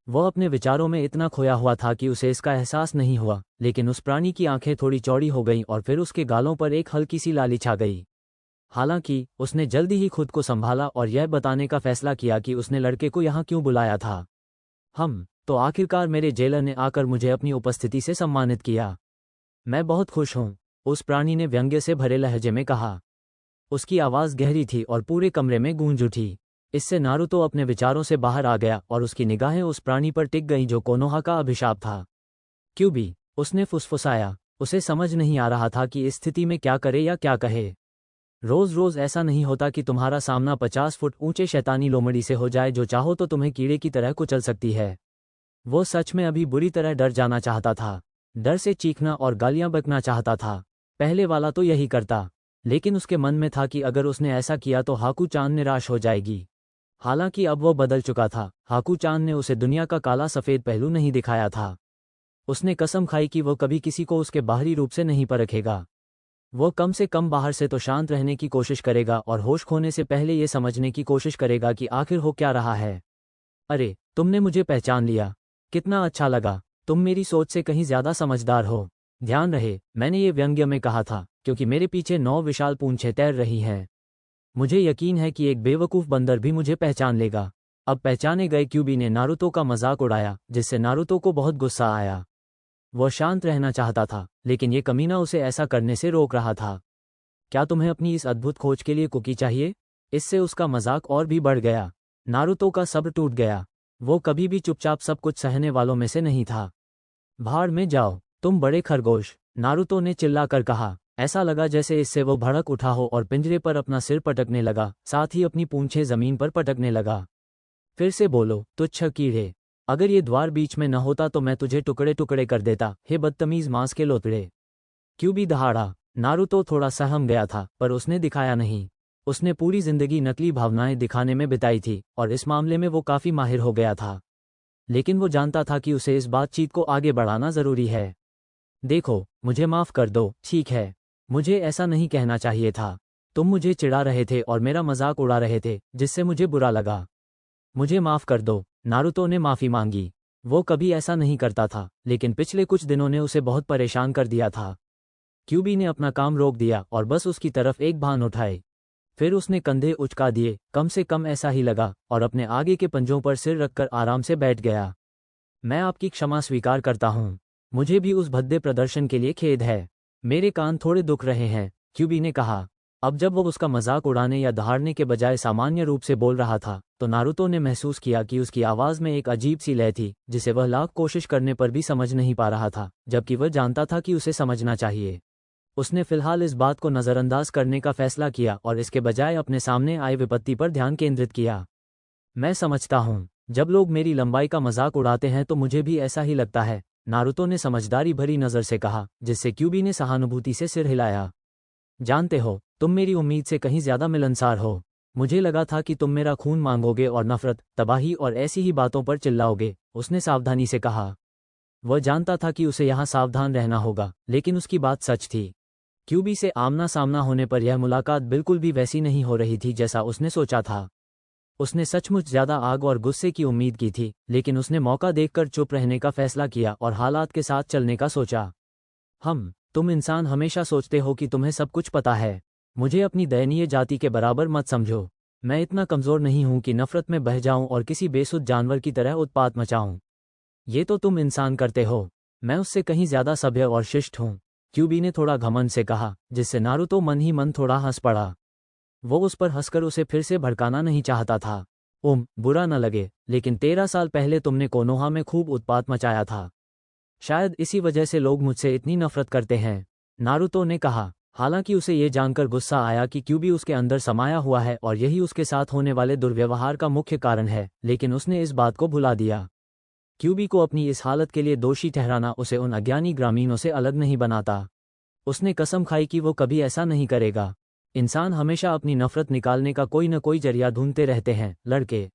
वह अपने विचारों में इतना खोया हुआ था कि उसे इसका एहसास नहीं हुआ, लेकिन उस प्राणी की आंखें थोड़ी चौड़ी हो गईं और फिर उसके गालों पर एक हल्की सी लाली छा गई। हालांकि उसने जल्दी ही खुद को संभाला और यह बताने का फैसला किया कि उसने लड़के को यहाँ क्यों बुलाया था। तो आखिरकार मेरे जेलर ने आकर मुझे अपनी उपस्थिति से सम्मानित किया। मैं बहुत खुश हूँ, उस प्राणी ने व्यंग्य से भरे लहजे में कहा। उसकी आवाज़ गहरी थी और पूरे कमरे में गूंज उठी। इससे नारुतो अपने विचारों से बाहर आ गया और उसकी निगाहें उस प्राणी पर टिक गईं जो कोनोहा का अभिशाप था। क्यूबी, उसने फुसफुसाया। उसे समझ नहीं आ रहा था कि इस स्थिति में क्या करे या क्या कहे। रोज रोज ऐसा नहीं होता कि तुम्हारा सामना 50 फुट ऊंचे शैतानी लोमड़ी से हो जाए जो चाहो तो तुम्हें कीड़े की तरह कुचल सकती है। वो सच में अभी बुरी तरह डर जाना चाहता था। डर से चीखना और गालियां बकना चाहता था। पहले वाला तो यही करता, लेकिन उसके मन में था कि अगर उसने ऐसा किया तो हाकू-चान निराश हो जाएगी। हालांकि अब वो बदल चुका था। हाकू-चान ने उसे दुनिया का काला सफ़ेद पहलू नहीं दिखाया था। उसने कसम खाई कि वो कभी किसी को उसके बाहरी रूप से नहीं परखेगा। वो कम से कम बाहर से तो शांत रहने की कोशिश करेगा और होश खोने से पहले ये समझने की कोशिश करेगा कि आखिर हो क्या रहा है। अरे, तुमने मुझे पहचान लिया। कितना अच्छा लगा। तुम मेरी सोच से कहीं ज्यादा समझदार हो। ध्यान रहे, मैंने ये व्यंग्य में कहा था, क्योंकि मेरे पीछे 9 विशाल पूंछें तैर रही हैं। मुझे यकीन है कि एक बेवकूफ़ बंदर भी मुझे पहचान लेगा। अब पहचाने गए क्यूबी ने नारुतो का मजाक उड़ाया, जिससे नारुतो को बहुत गुस्सा आया। वह शांत रहना चाहता था, लेकिन ये कमीना उसे ऐसा करने से रोक रहा था। क्या तुम्हें अपनी इस अद्भुत खोज के लिए कुकी चाहिए? इससे उसका मजाक और भी बढ़ गया। नारुतो का सब्र टूट गया। वो कभी भी चुपचाप सब कुछ सहने वालों में से नहीं था। भाड़ में जाओ, तुम बड़े खरगोश, नारुतो ने चिल्लाकर कहा। ऐसा लगा जैसे इससे वो भड़क उठा हो और पिंजरे पर अपना सिर पटकने लगा, साथ ही अपनी पूंछें जमीन पर पटकने लगा। फिर से बोलो, तुच्छ कीड़े। अगर ये द्वार बीच में न होता तो मैं तुझे टुकड़े टुकड़े कर देता, हे बदतमीज मांस के लोतड़े। क्यूबी दहाड़ा। नारुतो थोड़ा सहम गया था, पर उसने दिखाया नहीं। उसने पूरी जिंदगी नकली भावनाएं दिखाने में बिताई थी और इस मामले में वो काफी माहिर हो गया था। लेकिन वो जानता था कि उसे इस बातचीत को आगे बढ़ाना जरूरी है। देखो, मुझे माफ कर दो, ठीक है? मुझे ऐसा नहीं कहना चाहिए था। तुम मुझे चिढ़ा रहे थे और मेरा मजाक उड़ा रहे थे, जिससे मुझे बुरा लगा। मुझे माफ कर दो। नारुतो ने माफी मांगी। वो कभी ऐसा नहीं करता था, लेकिन पिछले कुछ दिनों ने उसे बहुत परेशान कर दिया था। क्यूबी ने अपना काम रोक दिया और बस उसकी तरफ एक बान उठाई। फिर उसने कंधे उचका दिए, कम से कम ऐसा ही लगा, और अपने आगे के पंजों पर सिर रखकर आराम से बैठ गया। मैं आपकी क्षमा स्वीकार करता हूँ। मुझे भी उस भद्दे प्रदर्शन के लिए खेद है। मेरे कान थोड़े दुख रहे हैं, क्यूबी ने कहा। अब जब वो उसका मजाक उड़ाने या दहाड़ने के बजाय सामान्य रूप से बोल रहा था, तो नारुतो ने महसूस किया कि उसकी आवाज़ में एक अजीब सी लय थी, जिसे वह लाख कोशिश करने पर भी समझ नहीं पा रहा था, जबकि वह जानता था कि उसे समझना चाहिए। उसने फिलहाल इस बात को नज़रअंदाज करने का फैसला किया और इसके बजाय अपने सामने आए विपत्ति पर ध्यान केंद्रित किया। मैं समझता हूँ, जब लोग मेरी लंबाई का मजाक उड़ाते हैं तो मुझे भी ऐसा ही लगता है, नारुतो ने समझदारी भरी नज़र से कहा, जिससे क्यूबी ने सहानुभूति से सिर हिलाया। जानते हो, तुम मेरी उम्मीद से कहीं ज्यादा मिलनसार हो। मुझे लगा था कि तुम मेरा खून मांगोगे और नफरत, तबाही और ऐसी ही बातों पर चिल्लाओगे, उसने सावधानी से कहा। वह जानता था कि उसे यहाँ सावधान रहना होगा, लेकिन उसकी बात सच थी। क्यूबी से आमना सामना होने पर यह मुलाकात बिल्कुल भी वैसी नहीं हो रही थी जैसा उसने सोचा था। उसने सचमुच ज्यादा आग और गुस्से की उम्मीद की थी, लेकिन उसने मौका देखकर चुप रहने का फैसला किया और हालात के साथ चलने का सोचा। तुम इंसान हमेशा सोचते हो कि तुम्हें सब कुछ पता है। मुझे अपनी दयनीय जाति के बराबर मत समझो। मैं इतना कमज़ोर नहीं हूं कि नफरत में बह जाऊं और किसी बेसुध जानवर की तरह उत्पात मचाऊं। ये तो तुम इंसान करते हो। मैं उससे कहीं ज्यादा सभ्य और शिष्ट हूँ, क्यूबी ने थोड़ा घमंड से कहा, जिससे नारुतो मन ही मन थोड़ा हंस पड़ा। वो उस पर हंसकर उसे फिर से भड़काना नहीं चाहता था। बुरा न लगे, लेकिन 13 साल पहले तुमने कोनोहा में खूब उत्पात मचाया था। शायद इसी वजह से लोग मुझसे इतनी नफरत करते हैं, नारुतो ने कहा। हालांकि उसे ये जानकर गुस्सा आया कि क्यूबी उसके अंदर समाया हुआ है और यही उसके साथ होने वाले दुर्व्यवहार का मुख्य कारण है, लेकिन उसने इस बात को भुला दिया। क्यूबी को अपनी इस हालत के लिए दोषी ठहराना उसे उन अज्ञानी ग्रामीणों से अलग नहीं बनाता। उसने कसम खाई कि वो कभी ऐसा नहीं करेगा। इंसान हमेशा अपनी नफरत निकालने का कोई न कोई जरिया ढूंढते रहते हैं, लड़के।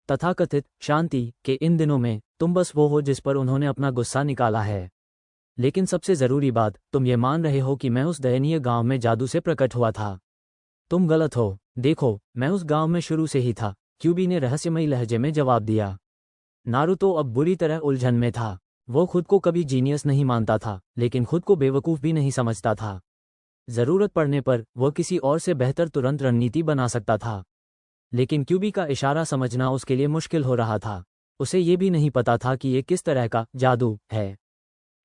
तथाकथित शांति के इन दिनों में तुम बस वो हो जिस पर उन्होंने अपना गुस्सा निकाला है। लेकिन सबसे जरूरी बात, तुम ये मान रहे हो कि मैं उस दयनीय गांव में जादू से प्रकट हुआ था। तुम गलत हो। देखो, मैं उस गांव में शुरू से ही था, क्यूबी ने रहस्यमयी लहजे में जवाब दिया। नारुतो अब बुरी तरह उलझन में था। वो खुद को कभी जीनियस नहीं मानता था, लेकिन खुद को बेवकूफ़ भी नहीं समझता था। जरूरत पड़ने पर वह किसी और से बेहतर तुरंत रणनीति बना सकता था, लेकिन क्यूबी का इशारा समझना उसके लिए मुश्किल हो रहा था। उसे ये भी नहीं पता था कि ये किस तरह का जादू है।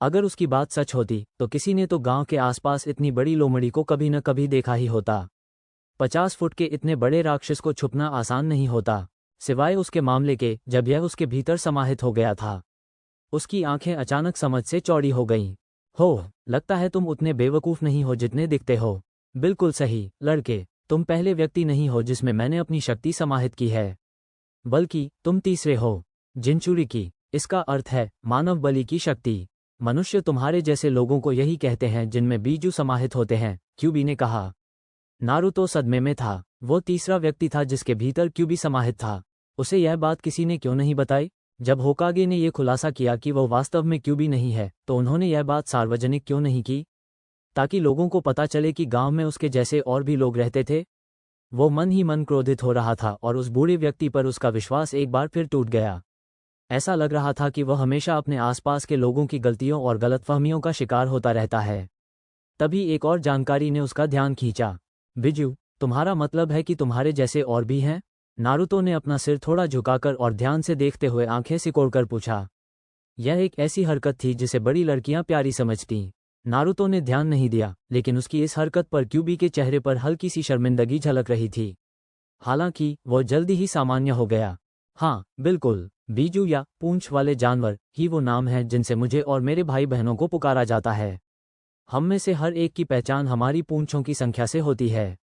अगर उसकी बात सच होती तो किसी ने तो गांव के आसपास इतनी बड़ी लोमड़ी को कभी न कभी देखा ही होता। 50 फुट के इतने बड़े राक्षस को छुपना आसान नहीं होता, सिवाय उसके मामले के जब यह उसके भीतर समाहित हो गया था। उसकी आंखें अचानक समझ से चौड़ी हो गईं। हो, लगता है तुम उतने बेवकूफ़ नहीं हो जितने दिखते हो। बिल्कुल सही, लड़के। तुम पहले व्यक्ति नहीं हो जिसमें मैंने अपनी शक्ति समाहित की है, बल्कि तुम तीसरे हो। जिनचुरी की, इसका अर्थ है मानव बलि की शक्ति। मनुष्य तुम्हारे जैसे लोगों को यही कहते हैं जिनमें बीजू समाहित होते हैं, क्यूबी ने कहा। नारुतो सदमे में था। वो तीसरा व्यक्ति था जिसके भीतर क्यूबी समाहित था। उसे यह बात किसी ने क्यों नहीं बताई? जब होकागे ने यह खुलासा किया कि वह वास्तव में क्यूबी नहीं है, तो उन्होंने यह बात सार्वजनिक क्यों नहीं की, ताकि लोगों को पता चले कि गांव में उसके जैसे और भी लोग रहते थे? वो मन ही मन क्रोधित हो रहा था और उस बूढ़े व्यक्ति पर उसका विश्वास एक बार फिर टूट गया। ऐसा लग रहा था कि वह हमेशा अपने आसपास के लोगों की गलतियों और गलतफहमियों का शिकार होता रहता है। तभी एक और जानकारी ने उसका ध्यान खींचा। बिजू, तुम्हारा मतलब है कि तुम्हारे जैसे और भी हैं? नारुतो ने अपना सिर थोड़ा झुकाकर और ध्यान से देखते हुए आंखें सिकोड़कर पूछा। यह एक ऐसी हरकत थी जिसे बड़ी लड़कियां प्यारी समझतीं। नारुतो ने ध्यान नहीं दिया, लेकिन उसकी इस हरकत पर क्यूबी के चेहरे पर हल्की सी शर्मिंदगी झलक रही थी। हालांकि वह जल्दी ही सामान्य हो गया। हाँ, बिल्कुल, बीजू या पूंछ वाले जानवर ही वो नाम है जिनसे मुझे और मेरे भाई बहनों को पुकारा जाता है। हम में से हर एक की पहचान हमारी पूंछों की संख्या से होती है।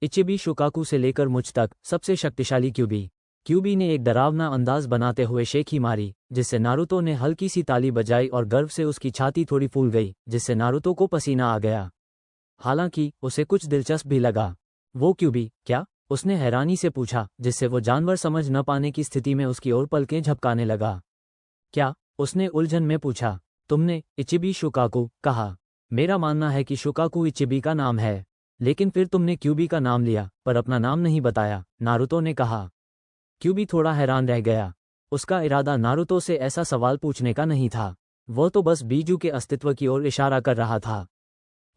इचिबी शुकाकू से लेकर मुझ तक सबसे शक्तिशाली क्यूबी। क्यूबी ने एक डरावना अंदाज बनाते हुए शेखी मारी, जिससे नारुतो ने हल्की सी ताली बजाई और गर्व से उसकी छाती थोड़ी फूल गई, जिससे नारुतो को पसीना आ गया। हालांकि उसे कुछ दिलचस्प भी लगा। वो क्यूबी क्या? उसने हैरानी से पूछा, जिससे वो जानवर समझ न पाने की स्थिति में उसकी ओर पलकें झपकाने लगा। क्या? उसने उलझन में पूछा। तुमने इचिबी शुकाकू कहा। मेरा मानना है कि शुकाकू इचिबी का नाम है, लेकिन फिर तुमने क्यूबी का नाम लिया पर अपना नाम नहीं बताया, नारुतो ने कहा। क्यूबी थोड़ा हैरान रह गया। उसका इरादा नारुतो से ऐसा सवाल पूछने का नहीं था। वो तो बस बीजू के अस्तित्व की ओर इशारा कर रहा था।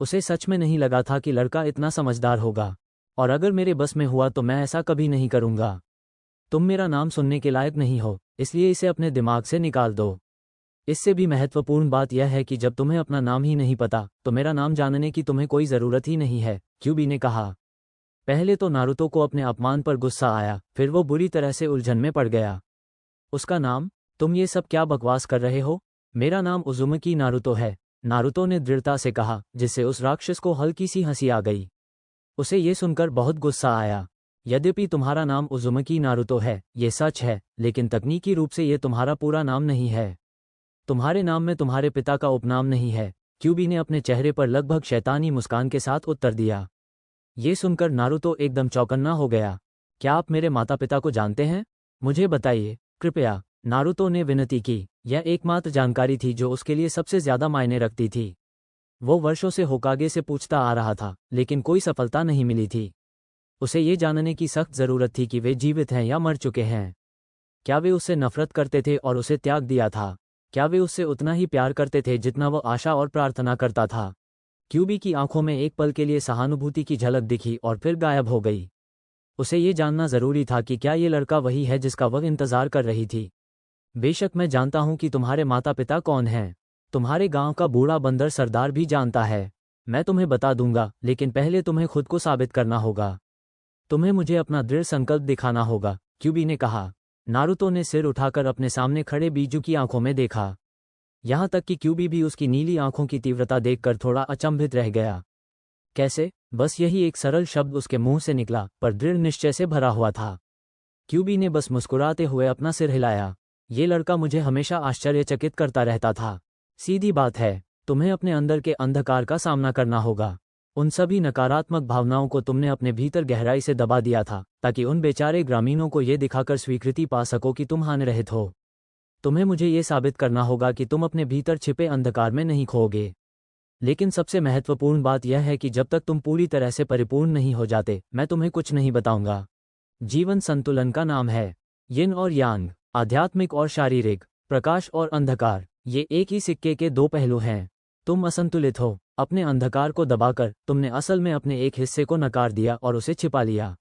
उसे सच में नहीं लगा था कि लड़का इतना समझदार होगा, और अगर मेरे बस में हुआ तो मैं ऐसा कभी नहीं करूंगा। तुम मेरा नाम सुनने के लायक नहीं हो, इसलिए इसे अपने दिमाग से निकाल दो। इससे भी महत्वपूर्ण बात यह है कि जब तुम्हें अपना नाम ही नहीं पता तो मेरा नाम जानने की तुम्हें कोई ज़रूरत ही नहीं है, क्यूबी ने कहा। पहले तो नारुतो को अपने अपमान पर गुस्सा आया, फिर वो बुरी तरह से उलझन में पड़ गया। उसका नाम? तुम ये सब क्या बकवास कर रहे हो? मेरा नाम उजुमकी नारुतो है, नारुतो ने दृढ़ता से कहा, जिससे उस राक्षस को हल्की सी हंसी आ गई। उसे ये सुनकर बहुत गुस्सा आया। यद्यपि तुम्हारा नाम उजुमकी नारुतो है, ये सच है, लेकिन तकनीकी रूप से ये तुम्हारा पूरा नाम नहीं है। तुम्हारे नाम में तुम्हारे पिता का उपनाम नहीं है, क्यूबी ने अपने चेहरे पर लगभग शैतानी मुस्कान के साथ उत्तर दिया। ये सुनकर नारुतो एकदम चौकन्ना हो गया। क्या आप मेरे माता पिता को जानते हैं? मुझे बताइए, कृपया, नारुतो ने विनती की। यह एकमात्र जानकारी थी जो उसके लिए सबसे ज्यादा मायने रखती थी। वो वर्षों से होकागे से पूछता आ रहा था, लेकिन कोई सफलता नहीं मिली थी। उसे ये जानने की सख्त जरूरत थी कि वे जीवित हैं या मर चुके हैं। क्या वे उससे नफरत करते थे और उसे त्याग दिया था? क्या वे उससे उतना ही प्यार करते थे जितना वो आशा और प्रार्थना करता था? क्यूबी की आंखों में एक पल के लिए सहानुभूति की झलक दिखी और फिर गायब हो गई। उसे ये जानना जरूरी था कि क्या ये लड़का वही है जिसका वह इंतजार कर रही थी। बेशक मैं जानता हूं कि तुम्हारे माता पिता कौन हैं। तुम्हारे गांव का बूढ़ा बंदर सरदार भी जानता है। मैं तुम्हें बता दूंगा, लेकिन पहले तुम्हें खुद को साबित करना होगा। तुम्हें मुझे अपना दृढ़ संकल्प दिखाना होगा, क्यूबी ने कहा। नारुतो ने सिर उठाकर अपने सामने खड़े बीजू की आंखों में देखा। यहाँ तक कि क्यूबी भी उसकी नीली आंखों की तीव्रता देखकर थोड़ा अचंभित रह गया। कैसे? बस यही एक सरल शब्द उसके मुंह से निकला, पर दृढ़ निश्चय से भरा हुआ था। क्यूबी ने बस मुस्कुराते हुए अपना सिर हिलाया। ये लड़का मुझे हमेशा आश्चर्यचकित करता रहता था। सीधी बात है, तुम्हें अपने अंदर के अंधकार का सामना करना होगा। उन सभी नकारात्मक भावनाओं को तुमने अपने भीतर गहराई से दबा दिया था, ताकि उन बेचारे ग्रामीणों को ये दिखाकर स्वीकृति पा सको कि तुम हानिरहित हो। तुम्हें मुझे ये साबित करना होगा कि तुम अपने भीतर छिपे अंधकार में नहीं खोओगे। लेकिन सबसे महत्वपूर्ण बात यह है कि जब तक तुम पूरी तरह से परिपूर्ण नहीं हो जाते, मैं तुम्हें कुछ नहीं बताऊंगा। जीवन संतुलन का नाम है। यिन और यांग, आध्यात्मिक और शारीरिक, प्रकाश और अंधकार, ये एक ही सिक्के के दो पहलू हैं। तुम असंतुलित हो। अपने अंधकार को दबाकर तुमने असल में अपने एक हिस्से को नकार दिया और उसे छिपा लिया।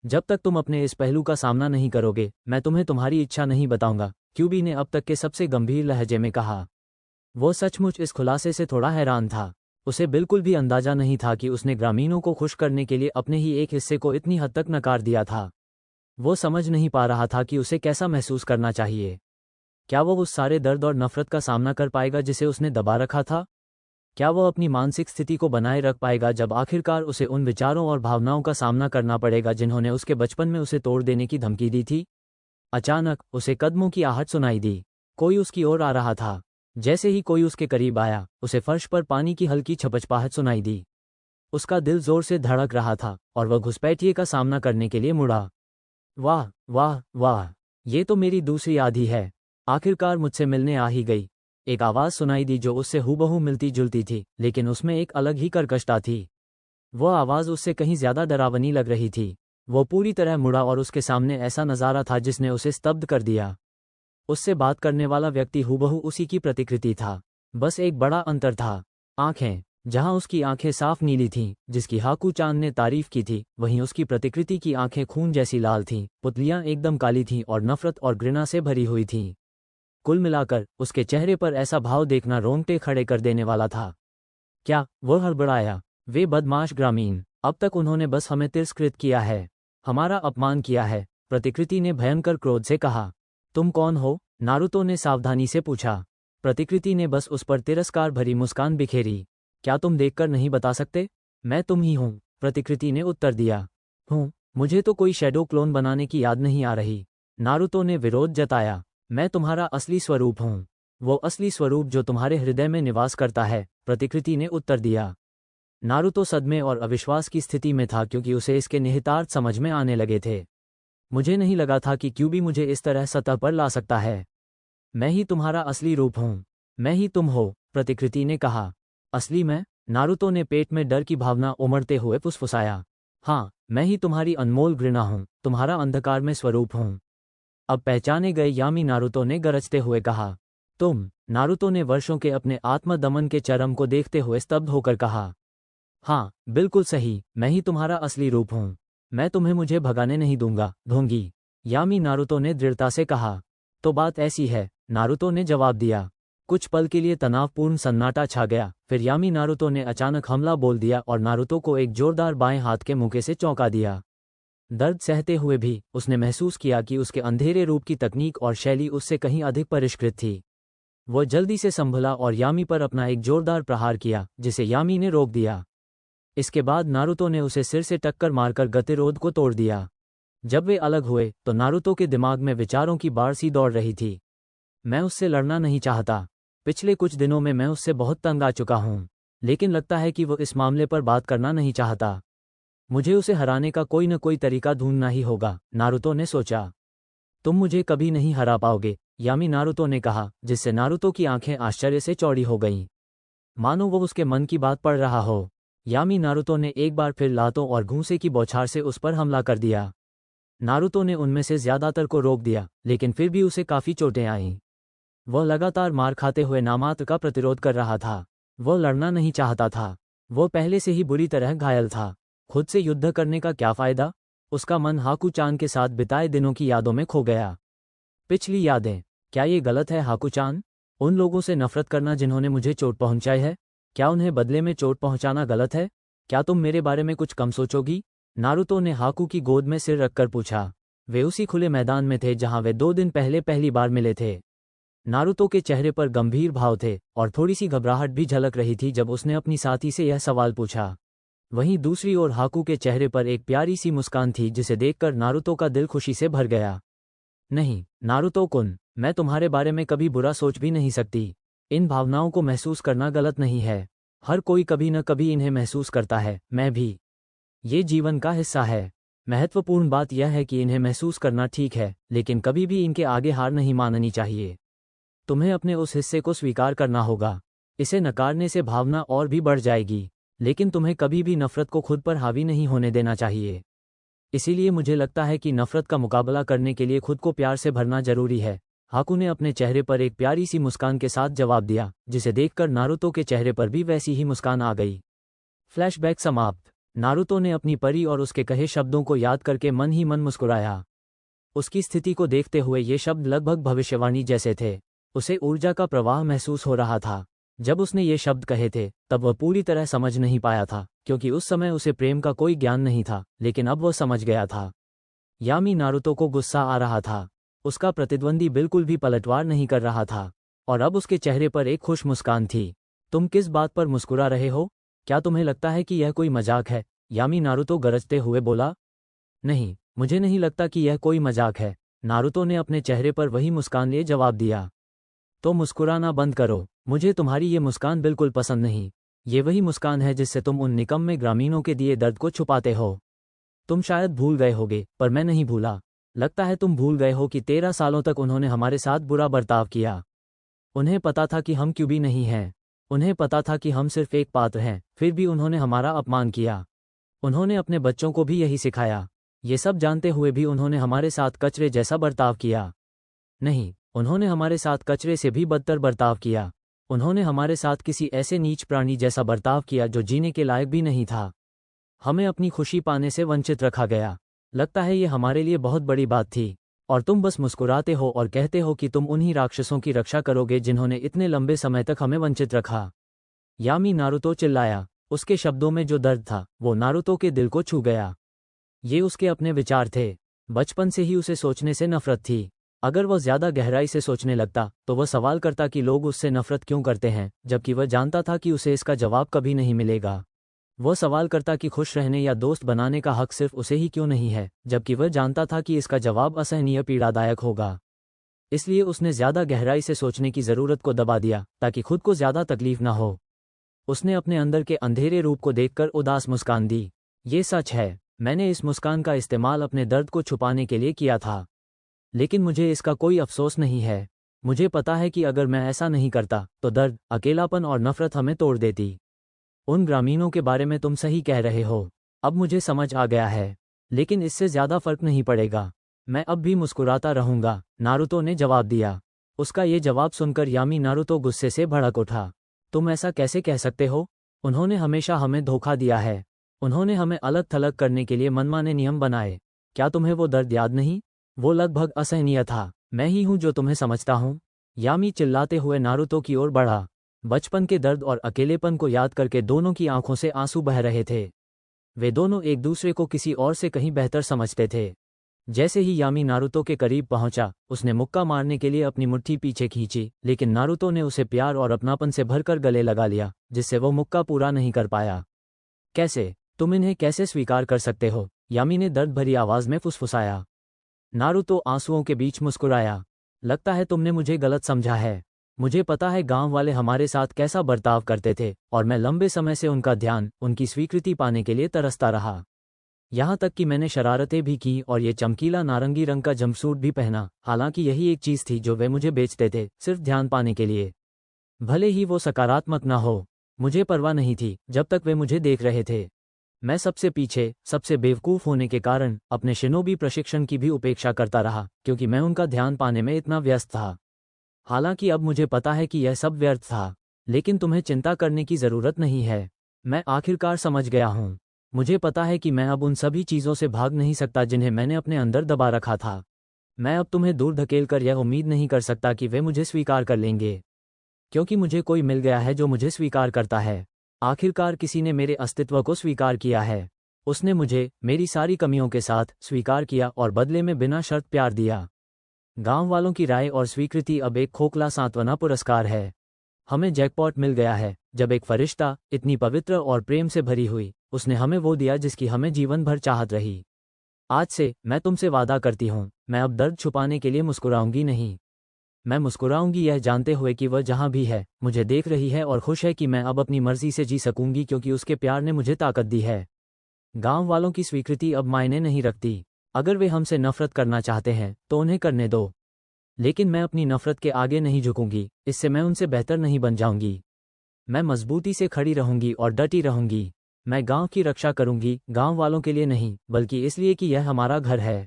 जब तक तुम अपने इस पहलू का सामना नहीं करोगे, मैं तुम्हें तुम्हारी इच्छा नहीं बताऊंगा, क्यूबी ने अब तक के सबसे गंभीर लहजे में कहा। वो सचमुच इस खुलासे से थोड़ा हैरान था। उसे बिल्कुल भी अंदाजा नहीं था कि उसने ग्रामीणों को खुश करने के लिए अपने ही एक हिस्से को इतनी हद तक नकार दिया था। वो समझ नहीं पा रहा था कि उसे कैसा महसूस करना चाहिए। क्या वो उस सारे दर्द और नफरत का सामना कर पाएगा जिसे उसने दबा रखा था? क्या वो अपनी मानसिक स्थिति को बनाए रख पाएगा जब आखिरकार उसे उन विचारों और भावनाओं का सामना करना पड़ेगा जिन्होंने उसके बचपन में उसे तोड़ देने की धमकी दी थी? अचानक उसे कदमों की आहट सुनाई दी। कोई उसकी ओर आ रहा था। जैसे ही कोई उसके करीब आया, उसे फर्श पर पानी की हल्की छपछपाहट सुनाई दी। उसका दिल जोर से धड़क रहा था और वह घुसपैठिए का सामना करने के लिए मुड़ा। वाह वाह वाह, ये तो मेरी दूसरी आधी है। आखिरकार मुझसे मिलने आ ही गई। एक आवाज़ सुनाई दी जो उससे हूबहू मिलती जुलती थी, लेकिन उसमें एक अलग ही कर्कशता थी। वह आवाज़ उससे कहीं ज्यादा डरावनी लग रही थी। वो पूरी तरह मुड़ा और उसके सामने ऐसा नज़ारा था जिसने उसे स्तब्ध कर दिया। उससे बात करने वाला व्यक्ति हूबहू उसी की प्रतिकृति था। बस एक बड़ा अंतर था। आंखें, जहां उसकी आंखें साफ नीली थीं, जिसकी हाकू-चान ने तारीफ की थी, वहीं उसकी प्रतिकृति की आंखें खून जैसी लाल थीं, पुतलियां एकदम काली थीं और नफरत और घृणा से भरी हुई थीं। कुल मिलाकर उसके चेहरे पर ऐसा भाव देखना रोंगटे खड़े कर देने वाला था। क्या? वो हड़बड़ाया। वे बदमाश ग्रामीण, अब तक उन्होंने बस हमें तिरस्कृत किया है, हमारा अपमान किया है, प्रतिकृति ने भयंकर क्रोध से कहा। तुम कौन हो? नारुतो ने सावधानी से पूछा। प्रतिकृति ने बस उस पर तिरस्कार भरी मुस्कान बिखेरी। क्या तुम देखकर नहीं बता सकते? मैं तुम ही हूँ, प्रतिकृति ने उत्तर दिया। हूँ? मुझे तो कोई शैडो क्लोन बनाने की याद नहीं आ रही। नारुतो ने विरोध जताया। मैं तुम्हारा असली स्वरूप हूँ, वो असली स्वरूप जो तुम्हारे हृदय में निवास करता है, प्रतिकृति ने उत्तर दिया। नारुतो सदमे और अविश्वास की स्थिति में था क्योंकि उसे इसके निहितार्थ समझ में आने लगे थे। मुझे नहीं लगा था कि क्यूबी मुझे इस तरह सतह पर ला सकता है। मैं ही तुम्हारा असली रूप हूँ, मैं ही तुम हो, प्रतिकृति ने कहा। असली मैं? नारुतो ने पेट में डर की भावना उमड़ते हुए फुसफुसाया। हाँ, मैं ही तुम्हारी अनमोल घृणा हूँ, तुम्हारा अंधकार में स्वरूप हूँ। अब पहचाने गए यामी, नारुतो ने गरजते हुए कहा। तुम? नारुतो ने वर्षों के अपने आत्मदमन के चरम को देखते हुए स्तब्ध होकर कहा। हाँ, बिल्कुल सही, मैं ही तुम्हारा असली रूप हूँ। मैं तुम्हें मुझे भगाने नहीं दूंगा, ढोंगी, यामी, नारुतो ने दृढ़ता से कहा। तो बात ऐसी है, नारुतो ने जवाब दिया। कुछ पल के लिए तनावपूर्ण सन्नाटा छा गया, फिर यामी नारुतो ने अचानक हमला बोल दिया और नारुतो को एक जोरदार बाएं हाथ के मुक्के से चौंका दिया। दर्द सहते हुए भी उसने महसूस किया कि उसके अंधेरे रूप की तकनीक और शैली उससे कहीं अधिक परिष्कृत थी। वो जल्दी से संभला और यामी पर अपना एक जोरदार प्रहार किया, जिसे यामी ने रोक दिया। इसके बाद नारुतो ने उसे सिर से टक्कर मारकर गतिरोध को तोड़ दिया। जब वे अलग हुए तो नारुतो के दिमाग में विचारों की बाढ़ सी दौड़ रही थी। मैं उससे लड़ना नहीं चाहता। पिछले कुछ दिनों में मैं उससे बहुत तंग आ चुका हूँ, लेकिन लगता है कि वो इस मामले पर बात करना नहीं चाहता। मुझे उसे हराने का कोई न कोई तरीका ढूंढना ही होगा, नारुतो ने सोचा। तुम मुझे कभी नहीं हरा पाओगे, यामी, नारुतो ने कहा, जिससे नारुतो की आंखें आश्चर्य से चौड़ी हो गईं, मानो वो उसके मन की बात पढ़ रहा हो। यामी, नारुतो ने एक बार फिर लातों और घूंसे की बौछार से उस पर हमला कर दिया। नारुतो ने उनमें से ज्यादातर को रोक दिया, लेकिन फिर भी उसे काफी चोटें आईं। वह लगातार मार खाते हुए नामात्र का प्रतिरोध कर रहा था। वह लड़ना नहीं चाहता था। वो पहले से ही बुरी तरह घायल था। खुद से युद्ध करने का क्या फायदा? उसका मन हाकू-चान के साथ बिताए दिनों की यादों में खो गया। पिछली यादें, क्या ये गलत है हाकू-चान? उन लोगों से नफरत करना जिन्होंने मुझे चोट पहुंचाई है, क्या उन्हें बदले में चोट पहुंचाना गलत है? क्या तुम मेरे बारे में कुछ कम सोचोगी? नारुतो ने हाकू की गोद में सिर रखकर पूछा। वे उसी खुले मैदान में थे जहां वे 2 दिन पहले पहली बार मिले थे। नारुतो के चेहरे पर गंभीर भाव थे और थोड़ी सी घबराहट भी झलक रही थी जब उसने अपनी साथी से यह सवाल पूछा। वहीं दूसरी ओर हाकू के चेहरे पर एक प्यारी सी मुस्कान थी जिसे देखकर नारुतो का दिल खुशी से भर गया। नहीं, नारुतो-कुन, मैं तुम्हारे बारे में कभी बुरा सोच भी नहीं सकती। इन भावनाओं को महसूस करना गलत नहीं है। हर कोई कभी न कभी इन्हें महसूस करता है, मैं भी। ये जीवन का हिस्सा है। महत्वपूर्ण बात यह है कि इन्हें महसूस करना ठीक है, लेकिन कभी भी इनके आगे हार नहीं माननी चाहिए। तुम्हें अपने उस हिस्से को स्वीकार करना होगा। इसे नकारने से भावना और भी बढ़ जाएगी, लेकिन तुम्हें कभी भी नफरत को खुद पर हावी नहीं होने देना चाहिए। इसीलिए मुझे लगता है कि नफरत का मुकाबला करने के लिए खुद को प्यार से भरना जरूरी है। हाकू ने अपने चेहरे पर एक प्यारी सी मुस्कान के साथ जवाब दिया, जिसे देखकर नारुतो के चेहरे पर भी वैसी ही मुस्कान आ गई। फ्लैशबैक समाप्त। नारुतो ने अपनी परी और उसके कहे शब्दों को याद करके मन ही मन मुस्कुराया। उसकी स्थिति को देखते हुए ये शब्द लगभग भविष्यवाणी जैसे थे। उसे ऊर्जा का प्रवाह महसूस हो रहा था। जब उसने ये शब्द कहे थे तब वह पूरी तरह समझ नहीं पाया था, क्योंकि उस समय उसे प्रेम का कोई ज्ञान नहीं था, लेकिन अब वह समझ गया था। यामी नारुतो को गुस्सा आ रहा था। उसका प्रतिद्वंदी बिल्कुल भी पलटवार नहीं कर रहा था, और अब उसके चेहरे पर एक खुश मुस्कान थी। तुम किस बात पर मुस्कुरा रहे हो? क्या तुम्हें लगता है कि यह कोई मजाक है? यामी नारुतो गरजते हुए बोला। नहीं, मुझे नहीं लगता कि यह कोई मजाक है। नारुतो ने अपने चेहरे पर वही मुस्कान लिए जवाब दिया। तो मुस्कुराना बंद करो। मुझे तुम्हारी ये मुस्कान बिल्कुल पसंद नहीं। ये वही मुस्कान है जिससे तुम उन निकम्मे ग्रामीणों के दिए दर्द को छुपाते हो। तुम शायद भूल गए होगे, पर मैं नहीं भूला। लगता है तुम भूल गए हो कि 13 सालों तक उन्होंने हमारे साथ बुरा बर्ताव किया। उन्हें पता था कि हम क्यों भी नहीं हैं। उन्हें पता था कि हम सिर्फ एक पात्र हैं, फिर भी उन्होंने हमारा अपमान किया। उन्होंने अपने बच्चों को भी यही सिखाया। ये सब जानते हुए भी उन्होंने हमारे साथ कचरे जैसा बर्ताव किया। नहीं, उन्होंने हमारे साथ कचरे से भी बदतर बर्ताव किया। उन्होंने हमारे साथ किसी ऐसे नीच प्राणी जैसा बर्ताव किया जो जीने के लायक भी नहीं था। हमें अपनी खुशी पाने से वंचित रखा गया। लगता है ये हमारे लिए बहुत बड़ी बात थी, और तुम बस मुस्कुराते हो और कहते हो कि तुम उन्हीं राक्षसों की रक्षा करोगे जिन्होंने इतने लंबे समय तक हमें वंचित रखा। यामी नारुतो चिल्लाया। उसके शब्दों में जो दर्द था वो नारुतो के दिल को छू गया। ये उसके अपने विचार थे। बचपन से ही उसे सोचने से नफरत थी। अगर वह ज्यादा गहराई से सोचने लगता तो वह सवाल करता कि लोग उससे नफरत क्यों करते हैं, जबकि वह जानता था कि उसे इसका जवाब कभी नहीं मिलेगा। वह सवाल करता कि खुश रहने या दोस्त बनाने का हक सिर्फ उसे ही क्यों नहीं है, जबकि वह जानता था कि इसका जवाब असहनीय पीड़ादायक होगा। इसलिए उसने ज्यादा गहराई से सोचने की जरूरत को दबा दिया ताकि खुद को ज्यादा तकलीफ न हो। उसने अपने अंदर के अंधेरे रूप को देखकर उदास मुस्कान दी। ये सच है, मैंने इस मुस्कान का इस्तेमाल अपने दर्द को छुपाने के लिए किया था, लेकिन मुझे इसका कोई अफसोस नहीं है। मुझे पता है कि अगर मैं ऐसा नहीं करता तो दर्द, अकेलापन और नफरत हमें तोड़ देती। उन ग्रामीणों के बारे में तुम सही कह रहे हो। अब मुझे समझ आ गया है, लेकिन इससे ज्यादा फर्क नहीं पड़ेगा। मैं अब भी मुस्कुराता रहूंगा, नारुतो ने जवाब दिया। उसका ये जवाब सुनकर यामी नारुतो गुस्से से भड़क उठा। तुम ऐसा कैसे कह सकते हो? उन्होंने हमेशा हमें धोखा दिया है। उन्होंने हमें अलग थलग करने के लिए मनमाने नियम बनाए। क्या तुम्हें वो दर्द याद नहीं? वो लगभग असहनीय था। मैं ही हूं जो तुम्हें समझता हूं। यामी चिल्लाते हुए नारुतो की ओर बढ़ा। बचपन के दर्द और अकेलेपन को याद करके दोनों की आंखों से आंसू बह रहे थे। वे दोनों एक दूसरे को किसी और से कहीं बेहतर समझते थे। जैसे ही यामी नारुतो के करीब पहुंचा, उसने मुक्का मारने के लिए अपनी मुट्ठी पीछे खींची, लेकिन नारुतो ने उसे प्यार और अपनापन से भरकर गले लगा लिया, जिससे वो मुक्का पूरा नहीं कर पाया। कैसे? तुम इन्हें कैसे स्वीकार कर सकते हो? यामी ने दर्द भरी आवाज में फुसफुसाया। नारुतो आंसुओं के बीच मुस्कुराया। लगता है तुमने मुझे गलत समझा है। मुझे पता है गांव वाले हमारे साथ कैसा बर्ताव करते थे, और मैं लंबे समय से उनका ध्यान, उनकी स्वीकृति पाने के लिए तरसता रहा। यहाँ तक कि मैंने शरारतें भी की और ये चमकीला नारंगी रंग का जंपसूट भी पहना, हालांकि यही एक चीज थी जो वे मुझे बेचते थे, सिर्फ ध्यान पाने के लिए। भले ही वो सकारात्मक ना हो, मुझे परवाह नहीं थी जब तक वे मुझे देख रहे थे। मैं सबसे पीछे, सबसे बेवकूफ़ होने के कारण अपने शिनोबी प्रशिक्षण की भी उपेक्षा करता रहा, क्योंकि मैं उनका ध्यान पाने में इतना व्यस्त था। हालांकि अब मुझे पता है कि यह सब व्यर्थ था, लेकिन तुम्हें चिंता करने की ज़रूरत नहीं है। मैं आखिरकार समझ गया हूँ। मुझे पता है कि मैं अब उन सभी चीज़ों से भाग नहीं सकता जिन्हें मैंने अपने अंदर दबा रखा था। मैं अब तुम्हें दूर धकेल कर यह उम्मीद नहीं कर सकता कि वे मुझे स्वीकार कर लेंगे। क्योंकि मुझे कोई मिल गया है जो मुझे स्वीकार करता है। आखिरकार किसी ने मेरे अस्तित्व को स्वीकार किया है। उसने मुझे मेरी सारी कमियों के साथ स्वीकार किया और बदले में बिना शर्त प्यार दिया। गांव वालों की राय और स्वीकृति अब एक खोखला सांत्वना पुरस्कार है। हमें जैकपॉट मिल गया है जब एक फरिश्ता इतनी पवित्र और प्रेम से भरी हुई उसने हमें वो दिया जिसकी हमें जीवन भर चाहत रही। आज से मैं तुमसे वादा करती हूँ, मैं अब दर्द छुपाने के लिए मुस्कुराऊंगी नहीं। मैं मुस्कुराऊंगी यह जानते हुए कि वह जहाँ भी है मुझे देख रही है और खुश है कि मैं अब अपनी मर्जी से जी सकूंगी क्योंकि उसके प्यार ने मुझे ताकत दी है। गांव वालों की स्वीकृति अब मायने नहीं रखती। अगर वे हमसे नफरत करना चाहते हैं तो उन्हें करने दो, लेकिन मैं अपनी नफरत के आगे नहीं झुकूंगी। इससे मैं उनसे बेहतर नहीं बन जाऊंगी। मैं मजबूती से खड़ी रहूंगी और डटी रहूंगी। मैं गांव की रक्षा करूंगी, गांव वालों के लिए नहीं बल्कि इसलिए कि यह हमारा घर है।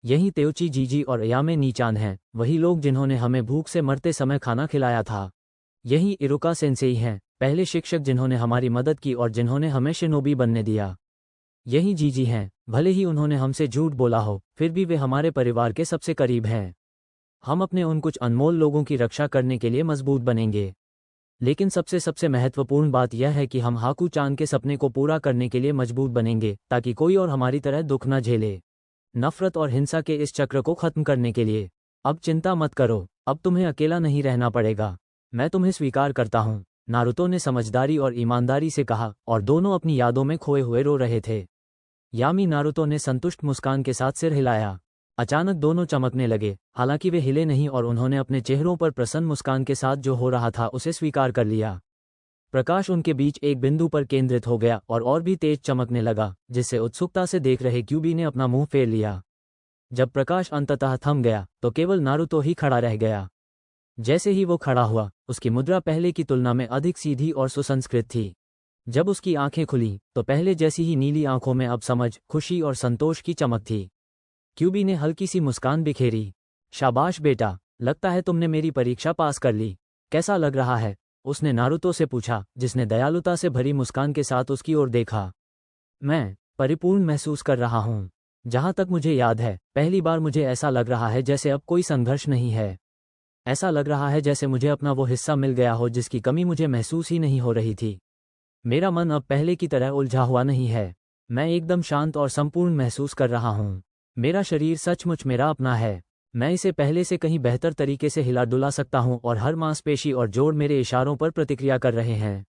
यही तेउची जीजी और अयामे नीचान हैं, वही लोग जिन्होंने हमें भूख से मरते समय खाना खिलाया था। यही इरुका सेंसेई हैं, पहले शिक्षक जिन्होंने हमारी मदद की और जिन्होंने हमें शिनोबी बनने दिया। यही जीजी हैं, भले ही उन्होंने हमसे झूठ बोला हो फिर भी वे हमारे परिवार के सबसे करीब हैं। हम अपने उन कुछ अनमोल लोगों की रक्षा करने के लिए मजबूत बनेंगे। लेकिन सबसे महत्वपूर्ण बात यह है कि हम हाकू चान के सपने को पूरा करने के लिए मजबूत बनेंगे ताकि कोई और हमारी तरह दुख न झेले। नफरत और हिंसा के इस चक्र को खत्म करने के लिए अब चिंता मत करो, अब तुम्हें अकेला नहीं रहना पड़ेगा। मैं तुम्हें स्वीकार करता हूँ, नारुतो ने समझदारी और ईमानदारी से कहा और दोनों अपनी यादों में खोए हुए रो रहे थे। यामी नारुतो ने संतुष्ट मुस्कान के साथ सिर हिलाया। अचानक दोनों चमकने लगे, हालांकि वे हिले नहीं और उन्होंने अपने चेहरों पर प्रसन्न मुस्कान के साथ जो हो रहा था उसे स्वीकार कर लिया। प्रकाश उनके बीच एक बिंदु पर केंद्रित हो गया और भी तेज चमकने लगा, जिससे उत्सुकता से देख रहे क्यूबी ने अपना मुंह फेर लिया। जब प्रकाश अंततः थम गया तो केवल नारुतो ही खड़ा रह गया। जैसे ही वो खड़ा हुआ, उसकी मुद्रा पहले की तुलना में अधिक सीधी और सुसंस्कृत थी। जब उसकी आंखें खुलीं तो पहले जैसी ही नीली आंखों में अब समझ, खुशी और संतोष की चमक थी। क्यूबी ने हल्की सी मुस्कान बिखेरी। शाबाश बेटा, लगता है तुमने मेरी परीक्षा पास कर ली। कैसा लग रहा है? उसने नारुतो से पूछा, जिसने दयालुता से भरी मुस्कान के साथ उसकी ओर देखा। मैं परिपूर्ण महसूस कर रहा हूँ। जहाँ तक मुझे याद है, पहली बार मुझे ऐसा लग रहा है जैसे अब कोई संघर्ष नहीं है। ऐसा लग रहा है जैसे मुझे अपना वो हिस्सा मिल गया हो जिसकी कमी मुझे महसूस ही नहीं हो रही थी। मेरा मन अब पहले की तरह उलझा हुआ नहीं है। मैं एकदम शांत और संपूर्ण महसूस कर रहा हूँ। मेरा शरीर सचमुच मेरा अपना है। मैं इसे पहले से कहीं बेहतर तरीके से हिला डुला सकता हूँ और हर मांसपेशी और जोड़ मेरे इशारों पर प्रतिक्रिया कर रहे हैं।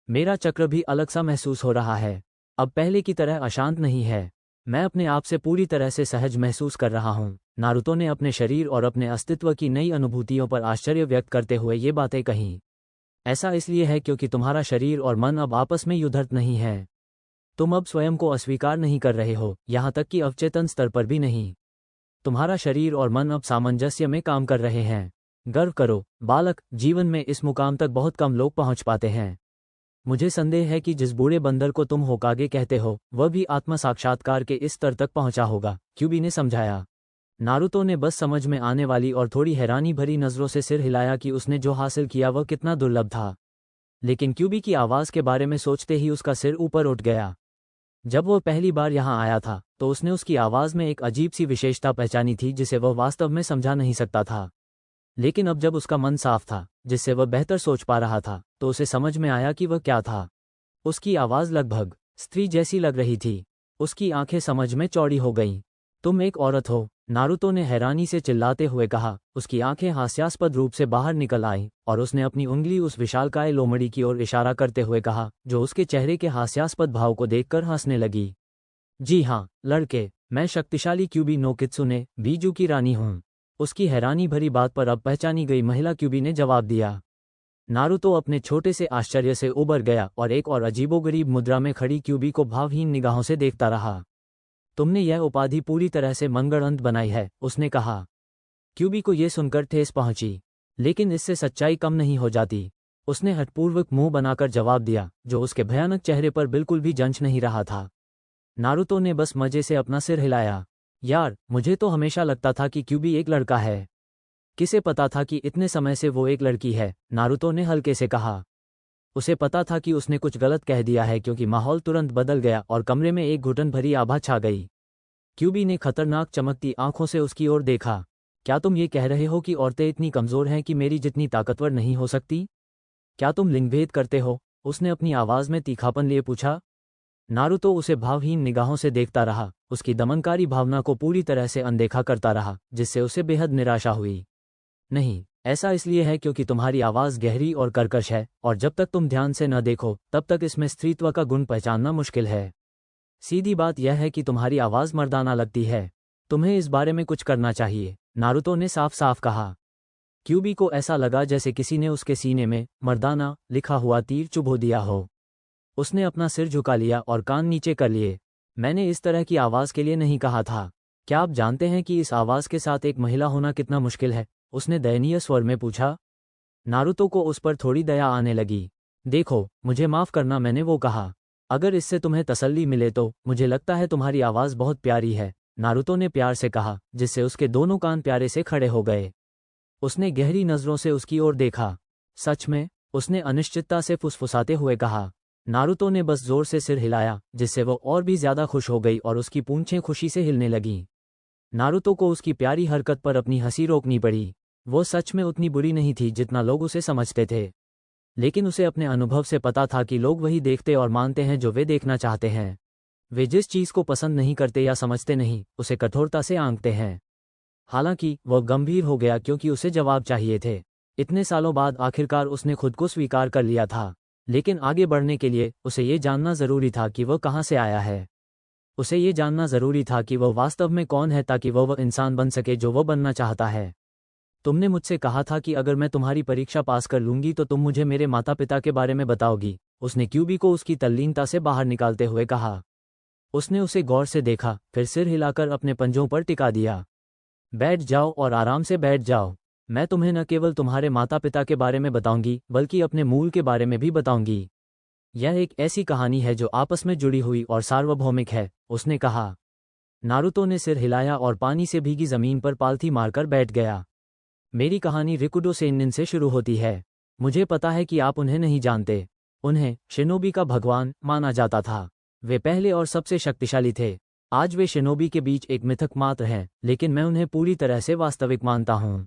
मेरा चक्र भी अलग सा महसूस हो रहा है, अब पहले की तरह अशांत नहीं है। मैं अपने आप से पूरी तरह से सहज महसूस कर रहा हूँ। नारुतो ने अपने शरीर और अपने अस्तित्व की नई अनुभूतियों पर आश्चर्य व्यक्त करते हुए ये बातें कहीं। ऐसा इसलिए है क्योंकि तुम्हारा शरीर और मन अब आपस में युद्धरत नहीं है। तुम अब स्वयं को अस्वीकार नहीं कर रहे हो, यहाँ तक कि अवचेतन स्तर पर भी नहीं। तुम्हारा शरीर और मन अब सामंजस्य में काम कर रहे हैं। गर्व करो बालक, जीवन में इस मुकाम तक बहुत कम लोग पहुंच पाते हैं। मुझे संदेह है कि जिस बूढ़े बंदर को तुम होकागे कहते हो वह भी आत्म साक्षात्कार के इस स्तर तक पहुंचा होगा, क्यूबी ने समझाया। नारुतो ने बस समझ में आने वाली और थोड़ी हैरानी भरी नजरों से सिर हिलाया कि उसने जो हासिल किया वह कितना दुर्लभ था। लेकिन क्यूबी की आवाज़ के बारे में सोचते ही उसका सिर ऊपर उठ गया। जब वह पहली बार यहाँ आया था तो उसने उसकी आवाज़ में एक अजीब सी विशेषता पहचानी थी जिसे वह वास्तव में समझा नहीं सकता था। लेकिन अब जब उसका मन साफ था, जिससे वह बेहतर सोच पा रहा था, तो उसे समझ में आया कि वह क्या था। उसकी आवाज़ लगभग स्त्री जैसी लग रही थी। उसकी आंखें समझ में चौड़ी हो गईं। तुम एक औरत हो, नारुतो ने हैरानी से चिल्लाते हुए कहा। उसकी आंखें हास्यास्पद रूप से बाहर निकल आईं और उसने अपनी उंगली उस विशालकाय लोमड़ी की ओर इशारा करते हुए कहा, जो उसके चेहरे के हास्यास्पद भाव को देखकर हंसने लगी। जी हाँ लड़के, मैं शक्तिशाली क्यूबी नो कित्सुने बीजू की रानी हूँ। उसकी हैरानी भरी बात पर अब पहचानी गई महिला क्यूबी ने जवाब दिया। नारुतो अपने छोटे से आश्चर्य से उबर गया और एक और अजीबोगरीब मुद्रा में खड़ी क्यूबी को भावहीन निगाहों से देखता रहा। तुमने यह उपाधि पूरी तरह से मनगढ़ंत बनाई है, उसने कहा। क्यूबी को यह सुनकर ठेस पहुंची, लेकिन इससे सच्चाई कम नहीं हो जाती। उसने हठपूर्वक मुंह बनाकर जवाब दिया, जो उसके भयानक चेहरे पर बिल्कुल भी जंच नहीं रहा था। नारुतो ने बस मजे से अपना सिर हिलाया। यार, मुझे तो हमेशा लगता था कि क्यूबी एक लड़का है। किसे पता था कि इतने समय से वो एक लड़की है, नारुतो ने हल्के से कहा। उसे पता था कि उसने कुछ गलत कह दिया है क्योंकि माहौल तुरंत बदल गया और कमरे में एक घुटन भरी आभा छा गई। क्यूबी ने खतरनाक चमकती आंखों से उसकी ओर देखा। क्या तुम ये कह रहे हो कि औरतें इतनी कमज़ोर हैं कि मेरी जितनी ताकतवर नहीं हो सकती? क्या तुम लिंगभेद करते हो? उसने अपनी आवाज़ में तीखापन लिए पूछा। नारुतो उसे भावहीन निगाहों से देखता रहा, उसकी दमनकारी भावना को पूरी तरह से अनदेखा करता रहा, जिससे उसे बेहद निराशा हुई। नहीं, ऐसा इसलिए है क्योंकि तुम्हारी आवाज़ गहरी और कर्कश है, और जब तक तुम ध्यान से न देखो तब तक इसमें स्त्रीत्व का गुण पहचानना मुश्किल है। सीधी बात यह है कि तुम्हारी आवाज़ मर्दाना लगती है। तुम्हें इस बारे में कुछ करना चाहिए, नारुतो ने साफ साफ कहा। क्यूबी को ऐसा लगा जैसे किसी ने उसके सीने में मर्दाना लिखा हुआ तीर चुभो दिया हो। उसने अपना सिर झुका लिया और कान नीचे कर लिए। मैंने इस तरह की आवाज़ के लिए नहीं कहा था। क्या आप जानते हैं कि इस आवाज़ के साथ एक महिला होना कितना मुश्किल है? उसने दयनीय स्वर में पूछा। नारुतो को उस पर थोड़ी दया आने लगी। देखो, मुझे माफ़ करना, मैंने वो कहा। अगर इससे तुम्हें तसल्ली मिले तो मुझे लगता है तुम्हारी आवाज़ बहुत प्यारी है, नारुतो ने प्यार से कहा, जिससे उसके दोनों कान प्यारे से खड़े हो गए। उसने गहरी नज़रों से उसकी ओर देखा। सच में? उसने अनिश्चितता से फुसफुसाते हुए कहा। नारुतो ने बस जोर से सिर हिलाया, जिससे वो और भी ज्यादा खुश हो गई और उसकी पूंछें खुशी से हिलने लगीं। नारुतो को उसकी प्यारी हरकत पर अपनी हंसी रोकनी पड़ी। वो सच में उतनी बुरी नहीं थी जितना लोग उसे समझते थे, लेकिन उसे अपने अनुभव से पता था कि लोग वही देखते और मानते हैं जो वे देखना चाहते हैं। वे जिस चीज़ को पसंद नहीं करते या समझते नहीं, उसे कठोरता से आंकते हैं। हालांकि वह गंभीर हो गया क्योंकि उसे जवाब चाहिए थे। इतने सालों बाद आखिरकार उसने खुद को स्वीकार कर लिया था, लेकिन आगे बढ़ने के लिए उसे ये जानना ज़रूरी था कि वह कहाँ से आया है। उसे ये जानना ज़रूरी था कि वह वास्तव में कौन है, ताकि वह इंसान बन सके जो वह बनना चाहता है। तुमने मुझसे कहा था कि अगर मैं तुम्हारी परीक्षा पास कर लूंगी तो तुम मुझे मेरे माता पिता के बारे में बताओगी, उसने क्यूबी को उसकी तल्लीनता से बाहर निकालते हुए कहा। उसने उसे गौर से देखा, फिर सिर हिलाकर अपने पंजों पर टिका दिया। बैठ जाओ और आराम से बैठ जाओ। मैं तुम्हें न केवल तुम्हारे माता पिता के बारे में बताऊंगी, बल्कि अपने मूल के बारे में भी बताऊंगी। यह एक ऐसी कहानी है जो आपस में जुड़ी हुई और सार्वभौमिक है, उसने कहा। नारुतो ने सिर हिलाया और पानी से भीगी जमीन पर पालथी मारकर बैठ गया। मेरी कहानी रिकुडो सेन्निन से शुरू होती है। मुझे पता है कि आप उन्हें नहीं जानते। उन्हें शिनोबी का भगवान माना जाता था। वे पहले और सबसे शक्तिशाली थे। आज वे शिनोबी के बीच एक मिथक मात्र हैं, लेकिन मैं उन्हें पूरी तरह से वास्तविक मानता हूँ।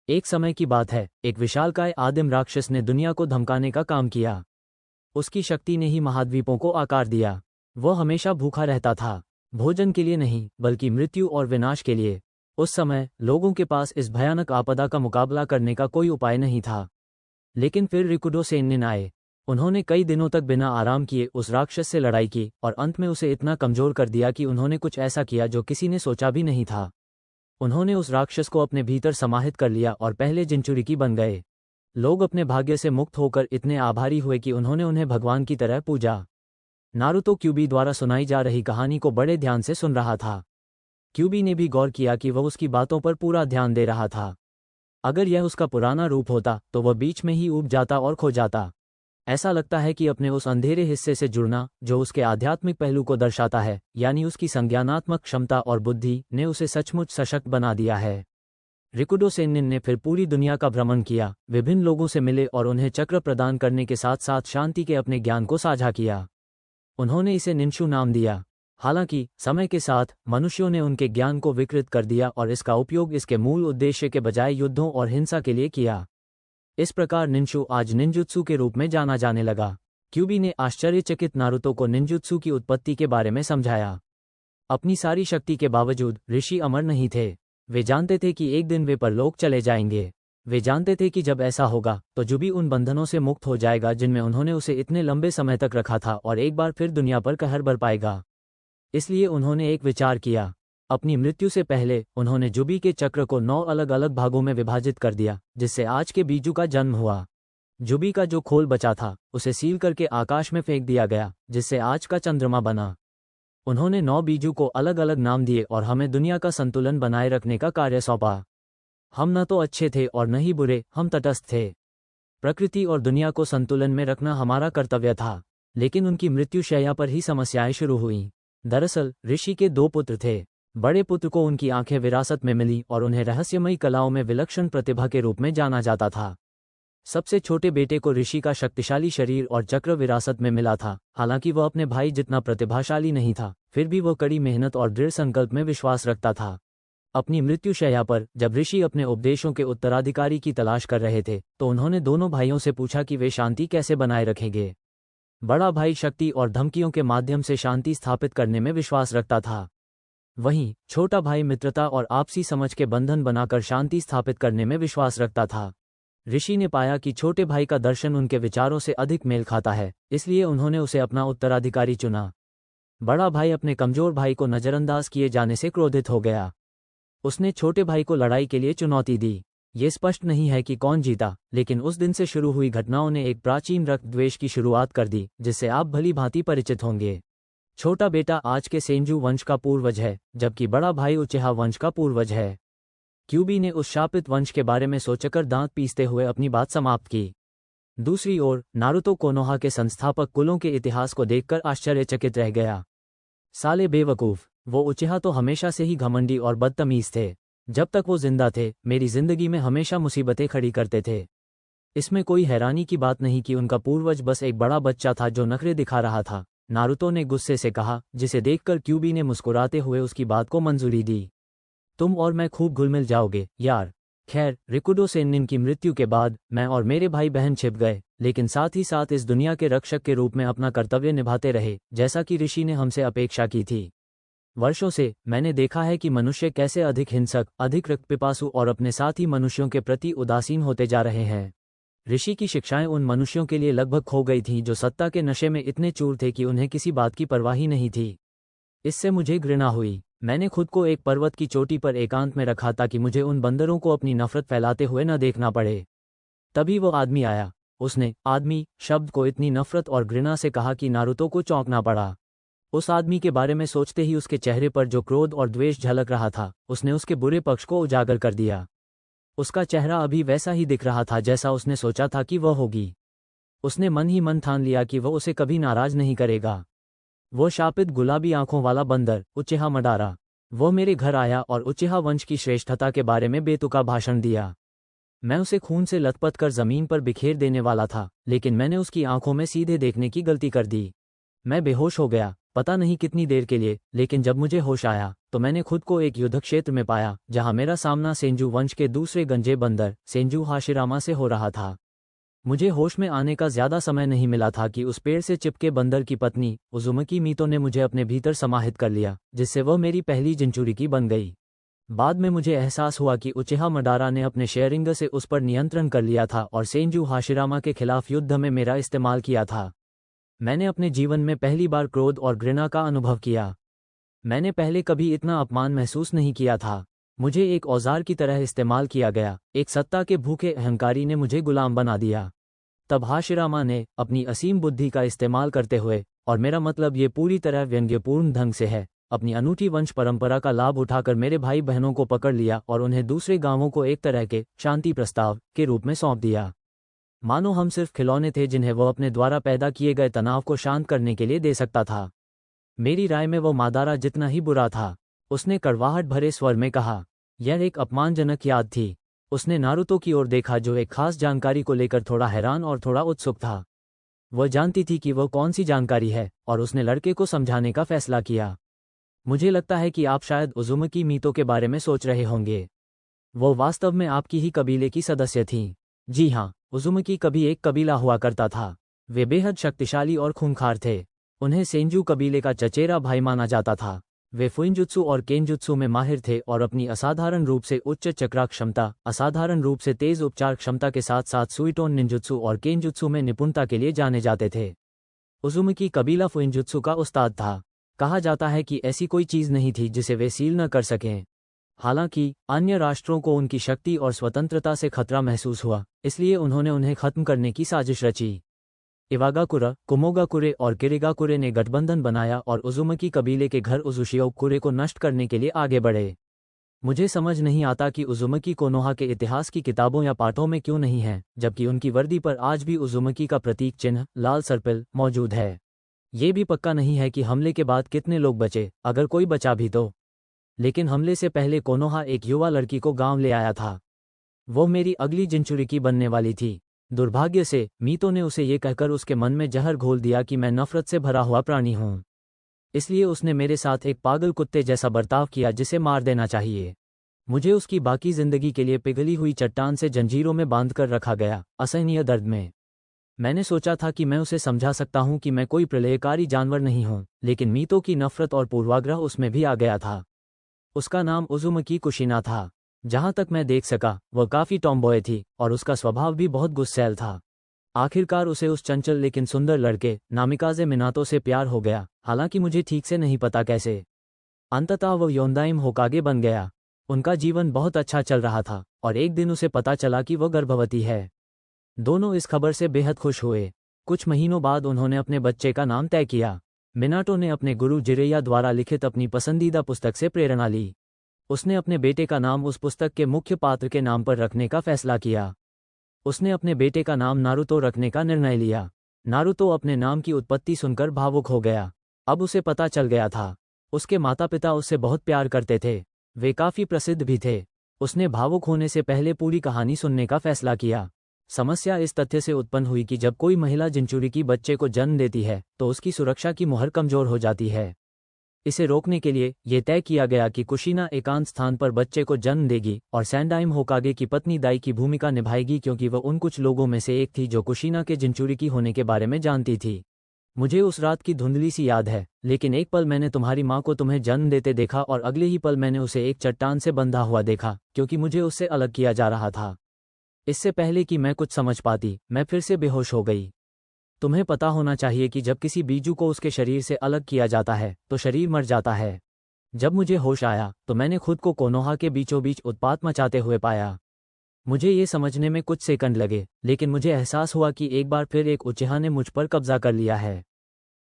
एक समय की बात है, एक विशालकाय आदिम राक्षस ने दुनिया को धमकाने का काम किया। उसकी शक्ति ने ही महाद्वीपों को आकार दिया। वह हमेशा भूखा रहता था, भोजन के लिए नहीं बल्कि मृत्यु और विनाश के लिए। उस समय लोगों के पास इस भयानक आपदा का मुकाबला करने का कोई उपाय नहीं था। लेकिन फिर रिकुडो सेन्निन आए। उन्होंने कई दिनों तक बिना आराम किए उस राक्षस से लड़ाई की और अंत में उसे इतना कमजोर कर दिया कि उन्होंने कुछ ऐसा किया जो किसी ने सोचा भी नहीं था। उन्होंने उस राक्षस को अपने भीतर समाहित कर लिया और पहले जिनचुरिकी बन गए। लोग अपने भाग्य से मुक्त होकर इतने आभारी हुए कि उन्होंने उन्हें भगवान की तरह पूजा। नारुतो क्यूबी द्वारा सुनाई जा रही कहानी को बड़े ध्यान से सुन रहा था। क्यूबी ने भी गौर किया कि वह उसकी बातों पर पूरा ध्यान दे रहा था। अगर यह उसका पुराना रूप होता तो वह बीच में ही ऊब जाता और खो जाता। ऐसा लगता है कि अपने उस अंधेरे हिस्से से जुड़ना जो उसके आध्यात्मिक पहलू को दर्शाता है, यानी उसकी संज्ञानात्मक क्षमता और बुद्धि, ने उसे सचमुच सशक्त बना दिया है। रिकुडो सेन्निन ने फिर पूरी दुनिया का भ्रमण किया, विभिन्न लोगों से मिले और उन्हें चक्र प्रदान करने के साथ साथ शांति के अपने ज्ञान को साझा किया। उन्होंने इसे निंशु नाम दिया। हालांकि समय के साथ मनुष्यों ने उनके ज्ञान को विकृत कर दिया और इसका उपयोग इसके मूल उद्देश्य के बजाय युद्धों और हिंसा के लिए किया। इस प्रकार निंशु आज निंजुत्सु के रूप में जाना जाने लगा। क्यूबी ने आश्चर्यचकित नारुतो को निंजुत्सु की उत्पत्ति के बारे में समझाया। अपनी सारी शक्ति के बावजूद ऋषि अमर नहीं थे। वे जानते थे कि एक दिन वे परलोक चले जाएंगे। वे जानते थे कि जब ऐसा होगा तो जुबी उन बंधनों से मुक्त हो जाएगा जिनमें उन्होंने उसे इतने लंबे समय तक रखा था, और एक बार फिर दुनिया पर कहर बरपाएगा। इसलिए उन्होंने एक विचार किया। अपनी मृत्यु से पहले उन्होंने जुबी के चक्र को 9 अलग अलग भागों में विभाजित कर दिया, जिससे आज के बीजू का जन्म हुआ। जुबी का जो खोल बचा था उसे सील करके आकाश में फेंक दिया गया, जिससे आज का चंद्रमा बना। उन्होंने 9 बीजू को अलग अलग नाम दिए और हमें दुनिया का संतुलन बनाए रखने का कार्य सौंपा। हम न तो अच्छे थे और न ही बुरे, हम तटस्थ थे। प्रकृति और दुनिया को संतुलन में रखना हमारा कर्तव्य था। लेकिन उनकी मृत्युशैया पर ही समस्याएं शुरू हुईं। दरअसल ऋषि के 2 पुत्र थे। बड़े पुत्र को उनकी आंखें विरासत में मिली और उन्हें रहस्यमयी कलाओं में विलक्षण प्रतिभा के रूप में जाना जाता था। सबसे छोटे बेटे को ऋषि का शक्तिशाली शरीर और चक्र विरासत में मिला था। हालांकि वह अपने भाई जितना प्रतिभाशाली नहीं था, फिर भी वह कड़ी मेहनत और दृढ़ संकल्प में विश्वास रखता था। अपनी मृत्युशैया पर जब ऋषि अपने उपदेशों के उत्तराधिकारी की तलाश कर रहे थे तो उन्होंने दोनों भाइयों से पूछा कि वे शांति कैसे बनाए रखेंगे। बड़ा भाई शक्ति और धमकियों के माध्यम से शांति स्थापित करने में विश्वास रखता था, वहीं छोटा भाई मित्रता और आपसी समझ के बंधन बनाकर शांति स्थापित करने में विश्वास रखता था। ऋषि ने पाया कि छोटे भाई का दर्शन उनके विचारों से अधिक मेल खाता है, इसलिए उन्होंने उसे अपना उत्तराधिकारी चुना। बड़ा भाई अपने कमजोर भाई को नजरअंदाज किए जाने से क्रोधित हो गया। उसने छोटे भाई को लड़ाई के लिए चुनौती दी। ये स्पष्ट नहीं है कि कौन जीता, लेकिन उस दिन से शुरू हुई घटनाओं ने एक प्राचीन रक्त द्वेष की शुरुआत कर दी, जिससे आप भली भांति परिचित होंगे। छोटा बेटा आज के सेंजू वंश का पूर्वज है, जबकि बड़ा भाई उचिहा वंश का पूर्वज है। क्यूबी ने उस शापित वंश के बारे में सोचकर दांत पीसते हुए अपनी बात समाप्त की। दूसरी ओर नारुतो कोनोहा के संस्थापक कुलों के इतिहास को देखकर आश्चर्यचकित रह गया। साले बेवकूफ, वो उचिहा तो हमेशा से ही घमंडी और बदतमीज थे। जब तक वो जिंदा थे मेरी जिंदगी में हमेशा मुसीबतें खड़ी करते थे। इसमें कोई हैरानी की बात नहीं कि उनका पूर्वज बस एक बड़ा बच्चा था जो नखरे दिखा रहा था, नारुतो ने गुस्से से कहा, जिसे देखकर क्यूबी ने मुस्कुराते हुए उसकी बात को मंजूरी दी। तुम और मैं खूब घुल मिल जाओगे यार। खैर, रिकुडो सेन्निन की मृत्यु के बाद मैं और मेरे भाई बहन छिप गए, लेकिन साथ ही साथ इस दुनिया के रक्षक के रूप में अपना कर्तव्य निभाते रहे, जैसा कि ऋषि ने हमसे अपेक्षा की थी। वर्षों से मैंने देखा है कि मनुष्य कैसे अधिक हिंसक, अधिक रक्तपिपासु और अपने साथ ही मनुष्यों के प्रति उदासीन होते जा रहे हैं। ऋषि की शिक्षाएं उन मनुष्यों के लिए लगभग खो गई थीं जो सत्ता के नशे में इतने चूर थे कि उन्हें किसी बात की परवाह ही नहीं थी। इससे मुझे घृणा हुई। मैंने खुद को एक पर्वत की चोटी पर एकांत में रखा ताकि मुझे उन बंदरों को अपनी नफरत फैलाते हुए न देखना पड़े। तभी वो आदमी आया। उसने आदमी शब्द को इतनी नफरत और घृणा से कहा कि नारुतो को चौंकना पड़ा। उस आदमी के बारे में सोचते ही उसके चेहरे पर जो क्रोध और द्वेष झलक रहा था, उसने उसके बुरे पक्ष को उजागर कर दिया। उसका चेहरा अभी वैसा ही दिख रहा था जैसा उसने सोचा था कि वह होगी। उसने मन ही मन ठान लिया कि वह उसे कभी नाराज नहीं करेगा। वो शापित गुलाबी आंखों वाला बंदर उचिहा मडारा, वो मेरे घर आया और उचिहा वंश की श्रेष्ठता के बारे में बेतुका भाषण दिया। मैं उसे खून से लथपथ कर जमीन पर बिखेर देने वाला था, लेकिन मैंने उसकी आंखों में सीधे देखने की गलती कर दी। मैं बेहोश हो गया, पता नहीं कितनी देर के लिए, लेकिन जब मुझे होश आया तो मैंने खुद को एक युद्ध क्षेत्र में पाया जहां मेरा सामना सेंजू वंश के दूसरे गंजे बंदर सेंजू हाशिरामा से हो रहा था। मुझे होश में आने का ज्यादा समय नहीं मिला था कि उस पेड़ से चिपके बंदर की पत्नी उजुमकी मीतो ने मुझे अपने भीतर समाहित कर लिया, जिससे वह मेरी पहली जिंचुरिकी बन गई। बाद में मुझे एहसास हुआ कि उचिहा मडारा ने अपने शेयरिंग से उस पर नियंत्रण कर लिया था और सेंजू हाशिरामा के खिलाफ युद्ध में मेरा इस्तेमाल किया था। मैंने अपने जीवन में पहली बार क्रोध और घृणा का अनुभव किया। मैंने पहले कभी इतना अपमान महसूस नहीं किया था। मुझे एक औजार की तरह इस्तेमाल किया गया। एक सत्ता के भूखे अहंकारी ने मुझे गुलाम बना दिया। तब हाशिरामा ने अपनी असीम बुद्धि का इस्तेमाल करते हुए, और मेरा मतलब ये पूरी तरह व्यंग्यपूर्ण ढंग से है, अपनी अनूठी वंश परंपरा का लाभ उठाकर मेरे भाई बहनों को पकड़ लिया और उन्हें दूसरे गांवों को एक तरह के शांति प्रस्ताव के रूप में सौंप दिया। मानो हम सिर्फ खिलौने थे जिन्हें वह अपने द्वारा पैदा किए गए तनाव को शांत करने के लिए दे सकता था। मेरी राय में वह मादारा जितना ही बुरा था। उसने कड़वाहट भरे स्वर में कहा। यह एक अपमानजनक याद थी। उसने नारुतो की ओर देखा जो एक खास जानकारी को लेकर थोड़ा हैरान और थोड़ा उत्सुक था। वह जानती थी कि वह कौन सी जानकारी है, और उसने लड़के को समझाने का फैसला किया। मुझे लगता है कि आप शायद उजुमकी मीतो के बारे में सोच रहे होंगे। वो वास्तव में आपकी ही कबीले की सदस्य थीं। जी हाँ, उजुमकी कभी एक कबीला हुआ करता था। वे बेहद शक्तिशाली और खूंखार थे। उन्हें सेंजू कबीले का चचेरा भाई माना जाता था। वे फुइनजुत्सु और केनजुत्सु में माहिर थे और अपनी असाधारण रूप से उच्च चक्रा क्षमता, असाधारण रूप से तेज उपचार क्षमता के साथ साथ सुइटोन निंजुत्सु और केनजुत्सु में निपुणता के लिए जाने जाते थे। उजुमकी कबीला फुइनजुत्सु का उस्ताद था। कहा जाता है कि ऐसी कोई चीज नहीं थी जिसे वे सील न कर सकें। हालांकि अन्य राष्ट्रों को उनकी शक्ति और स्वतंत्रता से खतरा महसूस हुआ, इसलिए उन्होंने उन्हें खत्म करने की साजिश रची। इवागाकुरा, कुमोगाकुरे और किरिगाकुरे ने गठबंधन बनाया और उजुमकी कबीले के घर उजुशिओकुरे को नष्ट करने के लिए आगे बढ़े। मुझे समझ नहीं आता कि उजुमकी कोनोहा के इतिहास की किताबों या पाठों में क्यों नहीं है, जबकि उनकी वर्दी पर आज भी उजुमकी का प्रतीक चिन्ह लाल सर्पिल मौजूद है। ये भी पक्का नहीं है कि हमले के बाद कितने लोग बचे, अगर कोई बचा भी तो। लेकिन हमले से पहले कोनोहा एक युवा लड़की को गांव ले आया था। वो मेरी अगली जिंचुरिकी बनने वाली थी। दुर्भाग्य से मीतो ने उसे ये कहकर उसके मन में जहर घोल दिया कि मैं नफरत से भरा हुआ प्राणी हूँ। इसलिए उसने मेरे साथ एक पागल कुत्ते जैसा बर्ताव किया जिसे मार देना चाहिए। मुझे उसकी बाकी जिंदगी के लिए पिघली हुई चट्टान से जंजीरों में बांधकर रखा गया, असहनीय दर्द में। मैंने सोचा था कि मैं उसे समझा सकता हूं कि मैं कोई प्रलयकारी जानवर नहीं हूं, लेकिन मीतो की नफरत और पूर्वाग्रह उसमें भी आ गया था। उसका नाम उजुमकी कुशिना था। जहां तक मैं देख सका वह काफी टॉमबॉय थी और उसका स्वभाव भी बहुत गुस्सैल था। आखिरकार उसे उस चंचल लेकिन सुंदर लड़के नामिकाजे मिनातो से प्यार हो गया, हालांकि मुझे ठीक से नहीं पता कैसे। अंततः वह योंदाइम होकागे बन गया। उनका जीवन बहुत अच्छा चल रहा था और एक दिन उसे पता चला कि वह गर्भवती है। दोनों इस खबर से बेहद खुश हुए। कुछ महीनों बाद उन्होंने अपने बच्चे का नाम तय किया। मिनाटो ने अपने गुरु जिरेया द्वारा लिखित अपनी पसंदीदा पुस्तक से प्रेरणा ली। उसने अपने बेटे का नाम उस पुस्तक के मुख्य पात्र के नाम पर रखने का फैसला किया। उसने अपने बेटे का नाम नारुतो रखने का निर्णय लिया। नारुतो अपने नाम की उत्पत्ति सुनकर भावुक हो गया। अब उसे पता चल गया था, उसके माता पिता उससे बहुत प्यार करते थे। वे काफी प्रसिद्ध भी थे। उसने भावुक होने से पहले पूरी कहानी सुनने का फैसला किया। समस्या इस तथ्य से उत्पन्न हुई कि जब कोई महिला जिंचुरिकी बच्चे को जन्म देती है तो उसकी सुरक्षा की मुहर कमजोर हो जाती है। इसे रोकने के लिए यह तय किया गया कि कुशिना एकांत स्थान पर बच्चे को जन्म देगी और सैंडाइम होकागे की पत्नी दाई की भूमिका निभाएगी, क्योंकि वह उन कुछ लोगों में से एक थी जो कुशिना के जिंचुरिकी होने के बारे में जानती थी। मुझे उस रात की धुंधली सी याद है, लेकिन एक पल मैंने तुम्हारी माँ को तुम्हें जन्म देते देखा और अगले ही पल मैंने उसे एक चट्टान से बंधा हुआ देखा, क्योंकि मुझे उससे अलग किया जा रहा था। इससे पहले कि मैं कुछ समझ पाती, मैं फिर से बेहोश हो गई। तुम्हें पता होना चाहिए कि जब किसी बीजू को उसके शरीर से अलग किया जाता है तो शरीर मर जाता है। जब मुझे होश आया तो मैंने खुद को कोनोहा के बीचों बीच उत्पात मचाते हुए पाया। मुझे ये समझने में कुछ सेकंड लगे, लेकिन मुझे एहसास हुआ कि एक बार फिर एक उचिहा ने मुझ पर कब्जा कर लिया है।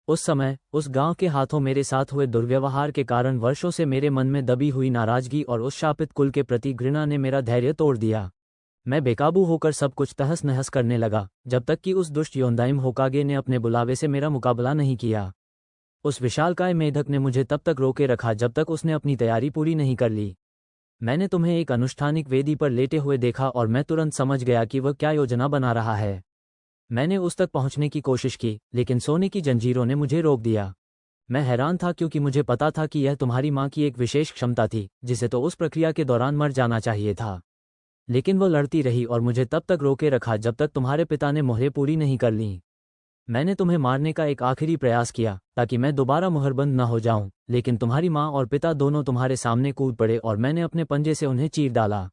उस समय उस गांव के हाथों मेरे साथ हुए दुर्व्यवहार के कारण वर्षों से मेरे मन में दबी हुई नाराजगी और उस शापित कुल के प्रति घृणा ने मेरा धैर्य तोड़ दिया। मैं बेकाबू होकर सब कुछ तहस नहस करने लगा, जब तक कि उस दुष्ट योंदाइम होकागे ने अपने बुलावे से मेरा मुकाबला नहीं किया। उस विशालकाय मेढक ने मुझे तब तक रोके रखा जब तक उसने अपनी तैयारी पूरी नहीं कर ली। मैंने तुम्हें एक अनुष्ठानिक वेदी पर लेटे हुए देखा और मैं तुरंत समझ गया कि वह क्या योजना बना रहा है। मैंने उस तक पहुंचने की कोशिश की, लेकिन सोने की जंजीरों ने मुझे रोक दिया। मैं हैरान था क्योंकि मुझे पता था कि यह तुम्हारी माँ की एक विशेष क्षमता थी, जिसे तो उस प्रक्रिया के दौरान मर जाना चाहिए था। लेकिन वो लड़ती रही और मुझे तब तक रोके रखा जब तक तुम्हारे पिता ने मुहरें पूरी नहीं कर लीं। मैंने तुम्हें मारने का एक आखिरी प्रयास किया ताकि मैं दोबारा मुहरबंद न हो जाऊं, लेकिन तुम्हारी माँ और पिता दोनों तुम्हारे सामने कूद पड़े और मैंने अपने पंजे से उन्हें चीर डाला।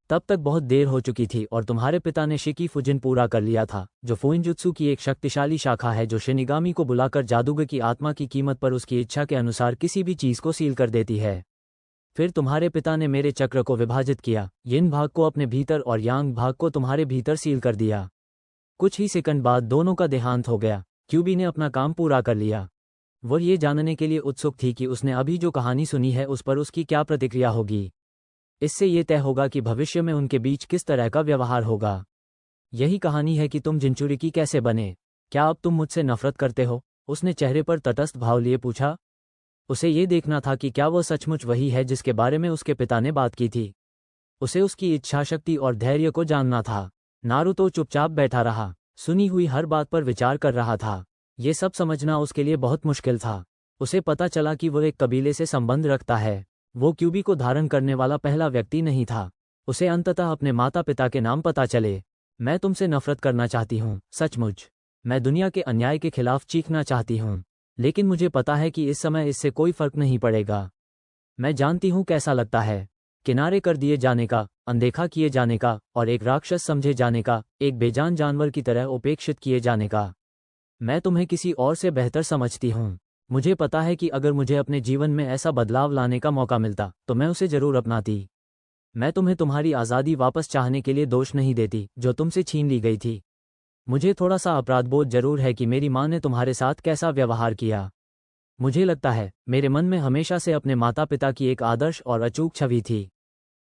तब तक बहुत देर हो चुकी थी और तुम्हारे पिता ने शिकी फुजिन पूरा कर लिया था, जो फुइनजुत्सु की एक शक्तिशाली शाखा है जो शिनिगामी को बुलाकर जादूगर की आत्मा की कीमत पर उसकी इच्छा के अनुसार किसी भी चीज को सील कर देती है। फिर तुम्हारे पिता ने मेरे चक्र को विभाजित किया, यिन भाग को अपने भीतर और यांग भाग को तुम्हारे भीतर सील कर दिया। कुछ ही सेकंड बाद दोनों का देहांत हो गया। क्यूबी ने अपना काम पूरा कर लिया। वह ये जानने के लिए उत्सुक थी कि उसने अभी जो कहानी सुनी है उस पर उसकी क्या प्रतिक्रिया होगी। इससे ये तय होगा कि भविष्य में उनके बीच किस तरह का व्यवहार होगा। यही कहानी है कि तुम जिंचुरिकी कैसे बने। क्या अब तुम मुझसे नफरत करते हो? उसने चेहरे पर तटस्थ भाव लिए पूछा। उसे ये देखना था कि क्या वह सचमुच वही है जिसके बारे में उसके पिता ने बात की थी। उसे उसकी इच्छाशक्ति और धैर्य को जानना था। नारुतो चुपचाप बैठा रहा, सुनी हुई हर बात पर विचार कर रहा था। ये सब समझना उसके लिए बहुत मुश्किल था। उसे पता चला कि वह एक कबीले से संबंध रखता है। वो क्यूबी को धारण करने वाला पहला व्यक्ति नहीं था। उसे अंततः अपने माता पिता के नाम पता चले। मैं तुमसे नफरत करना चाहती हूँ, सचमुच। मैं दुनिया के अन्याय के खिलाफ चीखना चाहती हूँ, लेकिन मुझे पता है कि इस समय इससे कोई फर्क नहीं पड़ेगा। मैं जानती हूँ कैसा लगता है, किनारे कर दिए जाने का, अनदेखा किए जाने का और एक राक्षस समझे जाने का, एक बेजान जानवर की तरह उपेक्षित किए जाने का। मैं तुम्हें किसी और से बेहतर समझती हूँ। मुझे पता है कि अगर मुझे अपने जीवन में ऐसा बदलाव लाने का मौका मिलता तो मैं उसे जरूर अपनाती। मैं तुम्हें तुम्हारी आज़ादी वापस चाहने के लिए दोष नहीं देती जो तुमसे छीन ली गई थी। मुझे थोड़ा सा अपराधबोध जरूर है कि मेरी माँ ने तुम्हारे साथ कैसा व्यवहार किया। मुझे लगता है मेरे मन में हमेशा से अपने माता पिता की एक आदर्श और अचूक छवि थी,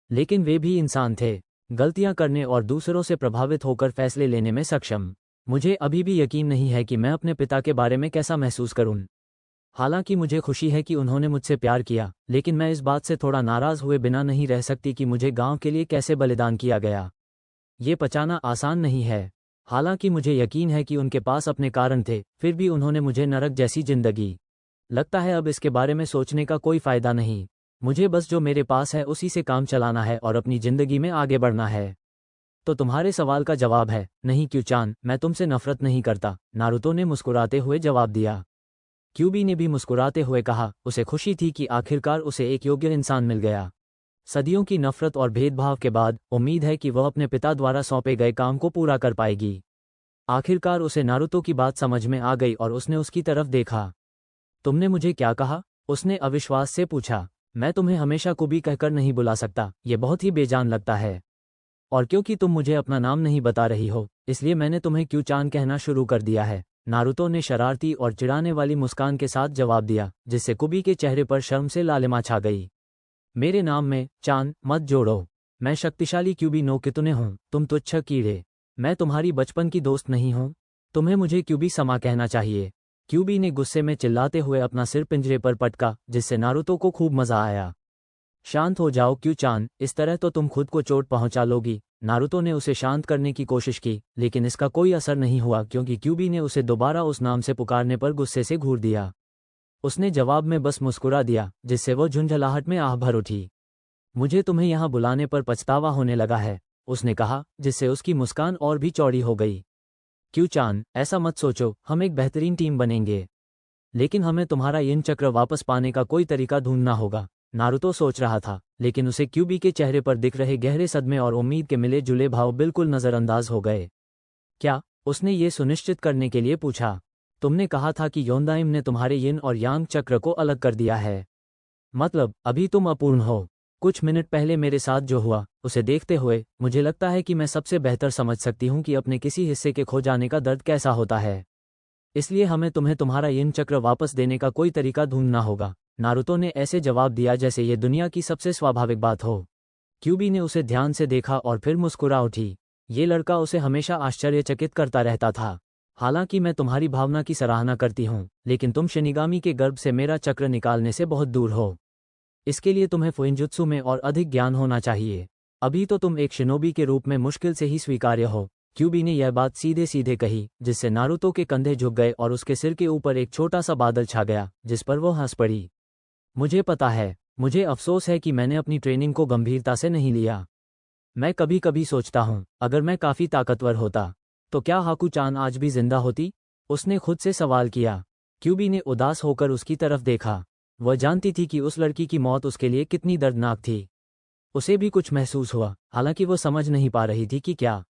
लेकिन वे भी इंसान थे, गलतियां करने और दूसरों से प्रभावित होकर फैसले लेने में सक्षम। मुझे अभी भी यकीन नहीं है कि मैं अपने पिता के बारे में कैसा महसूस करूं। हालांकि मुझे खुशी है कि उन्होंने मुझसे प्यार किया, लेकिन मैं इस बात से थोड़ा नाराज हुए बिना नहीं रह सकती कि मुझे गांव के लिए कैसे बलिदान किया गया। ये पचाना आसान नहीं है। हालांकि मुझे यकीन है कि उनके पास अपने कारण थे, फिर भी उन्होंने मुझे नरक जैसी जिंदगी। लगता है अब इसके बारे में सोचने का कोई फायदा नहीं। मुझे बस जो मेरे पास है उसी से काम चलाना है और अपनी जिंदगी में आगे बढ़ना है। तो तुम्हारे सवाल का जवाब है, नहीं क्यू-चान, मैं तुमसे नफरत नहीं करता, नारुतो ने मुस्कुराते हुए जवाब दिया। क्यूबी ने भी मुस्कुराते हुए कहा, उसे खुशी थी कि आखिरकार उसे एक योग्य इंसान मिल गया। सदियों की नफरत और भेदभाव के बाद उम्मीद है कि वह अपने पिता द्वारा सौंपे गए काम को पूरा कर पाएगी। आखिरकार उसे नारुतो की बात समझ में आ गई और उसने उसकी तरफ देखा। तुमने मुझे क्या कहा? उसने अविश्वास से पूछा। मैं तुम्हें हमेशा कुबी कहकर नहीं बुला सकता, ये बहुत ही बेजान लगता है। और क्योंकि तुम मुझे अपना नाम नहीं बता रही हो, इसलिए मैंने तुम्हें क्यू-चान कहना शुरू कर दिया है, नारुतो ने शरारती और चिढ़ाने वाली मुस्कान के साथ जवाब दिया, जिससे कुबी के चेहरे पर शर्म से लालिमा छा गई। मेरे नाम में चान मत जोड़ो। मैं शक्तिशाली क्यूबी नो कितने हूँ, तुम तुच्छ कीड़े। मैं तुम्हारी बचपन की दोस्त नहीं हूँ। तुम्हें मुझे क्यूबी समा कहना चाहिए। क्यूबी ने गुस्से में चिल्लाते हुए अपना सिर पिंजरे पर पटका, जिससे नारुतो को खूब मजा आया। शांत हो जाओ क्यू-चान, इस तरह तो तुम खुद को चोट पहुंचा लोगी। नारुतो ने उसे शांत करने की कोशिश की, लेकिन इसका कोई असर नहीं हुआ क्योंकि क्यूबी ने उसे दोबारा उस नाम से पुकारने पर गुस्से से घूर दिया। उसने जवाब में बस मुस्कुरा दिया, जिससे वो झुंझलाहट में आह भर उठी। मुझे तुम्हें यहाँ बुलाने पर पछतावा होने लगा है, उसने कहा, जिससे उसकी मुस्कान और भी चौड़ी हो गई। क्यू-चान, ऐसा मत सोचो, हम एक बेहतरीन टीम बनेंगे। लेकिन हमें तुम्हारा यिन चक्र वापस पाने का कोई तरीका ढूंढना होगा। नारुतो सोच रहा था, लेकिन उसे क्यूबी के चेहरे पर दिख रहे गहरे सदमे और उम्मीद के मिले जुले भाव बिल्कुल नज़रअंदाज हो गए। क्या? उसने ये सुनिश्चित करने के लिए पूछा। तुमने कहा था कि योंदाइम ने तुम्हारे यिन और यांग चक्र को अलग कर दिया है। मतलब, अभी तुम अपूर्ण हो। कुछ मिनट पहले मेरे साथ जो हुआ, उसे देखते हुए मुझे लगता है कि मैं सबसे बेहतर समझ सकती हूँ कि अपने किसी हिस्से के खो जाने का दर्द कैसा होता है। इसलिए हमें तुम्हें तुम्हारा यिन चक्र वापस देने का कोई तरीका ढूंढना होगा। नारुतो ने ऐसे जवाब दिया जैसे ये दुनिया की सबसे स्वाभाविक बात हो। क्यूबी ने उसे ध्यान से देखा और फिर मुस्कुरा उठी। ये लड़का उसे हमेशा आश्चर्यचकित करता रहता था। हालांकि मैं तुम्हारी भावना की सराहना करती हूँ, लेकिन तुम शिनिगामी के गर्भ से मेरा चक्र निकालने से बहुत दूर हो। इसके लिए तुम्हें फुइंजुत्सु में और अधिक ज्ञान होना चाहिए। अभी तो तुम एक शिनोबी के रूप में मुश्किल से ही स्वीकार्य हो। क्यूबी ने यह बात सीधे सीधे कही, जिससे नारुतो के कंधे झुक गए और उसके सिर के ऊपर एक छोटा सा बादल छा गया, जिस पर वो हंस पड़ी। मुझे पता है, मुझे अफसोस है कि मैंने अपनी ट्रेनिंग को गंभीरता से नहीं लिया। मैं कभी कभी सोचता हूँ, अगर मैं काफ़ी ताकतवर होता तो क्या हाकू-चान आज भी जिंदा होती? उसने खुद से सवाल किया। क्यूबी ने उदास होकर उसकी तरफ देखा। वह जानती थी कि उस लड़की की मौत उसके लिए कितनी दर्दनाक थी। उसे भी कुछ महसूस हुआ, हालांकि वो समझ नहीं पा रही थी कि क्या।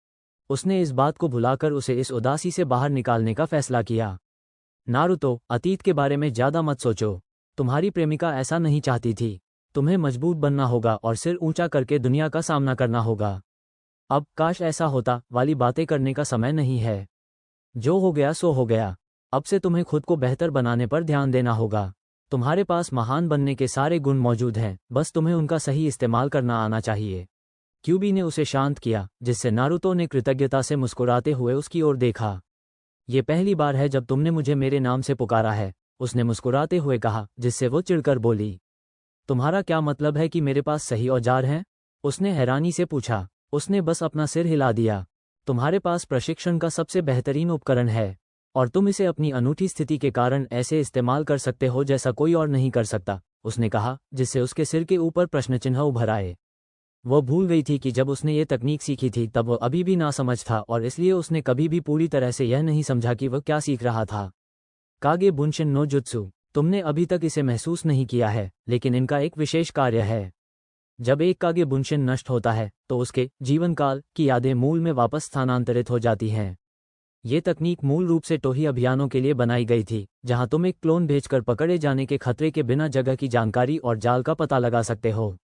उसने इस बात को भुलाकर उसे इस उदासी से बाहर निकालने का फैसला किया। नारुतो, अतीत के बारे में ज़्यादा मत सोचो। तुम्हारी प्रेमिका ऐसा नहीं चाहती थी। तुम्हें मजबूत बनना होगा और सिर ऊंचा करके दुनिया का सामना करना होगा। अब काश ऐसा होता वाली बातें करने का समय नहीं है। जो हो गया सो हो गया। अब से तुम्हें खुद को बेहतर बनाने पर ध्यान देना होगा। तुम्हारे पास महान बनने के सारे गुण मौजूद हैं, बस तुम्हें उनका सही इस्तेमाल करना आना चाहिए। क्यूबी ने उसे शांत किया, जिससे नारुतो ने कृतज्ञता से मुस्कुराते हुए उसकी ओर देखा। ये पहली बार है जब तुमने मुझे मेरे नाम से पुकारा है, उसने मुस्कुराते हुए कहा, जिससे वो चिढ़कर बोली। तुम्हारा क्या मतलब है कि मेरे पास सही औजार हैं? उसने हैरानी से पूछा। उसने बस अपना सिर हिला दिया। तुम्हारे पास प्रशिक्षण का सबसे बेहतरीन उपकरण है, और तुम इसे अपनी अनूठी स्थिति के कारण ऐसे इस्तेमाल कर सकते हो जैसा कोई और नहीं कर सकता, उसने कहा, जिससे उसके सिर के ऊपर प्रश्नचिन्ह उभर आए। वह भूल गई थी कि जब उसने ये तकनीक सीखी थी तब वह अभी भी नासमझ था और इसलिए उसने कभी भी पूरी तरह से यह नहीं समझा कि वह क्या सीख रहा था। कागे बुनशिन नो जुत्सु, तुमने अभी तक इसे महसूस नहीं किया है, लेकिन इनका एक विशेष कार्य है। जब एक कागे बुनशिन नष्ट होता है तो उसके जीवनकाल की यादें मूल में वापस स्थानांतरित हो जाती हैं। ये तकनीक मूल रूप से टोही अभियानों के लिए बनाई गई थी, जहां तुम एक क्लोन भेजकर पकड़े जाने के खतरे के बिना जगह की जानकारी और जाल का पता लगा सकते हो।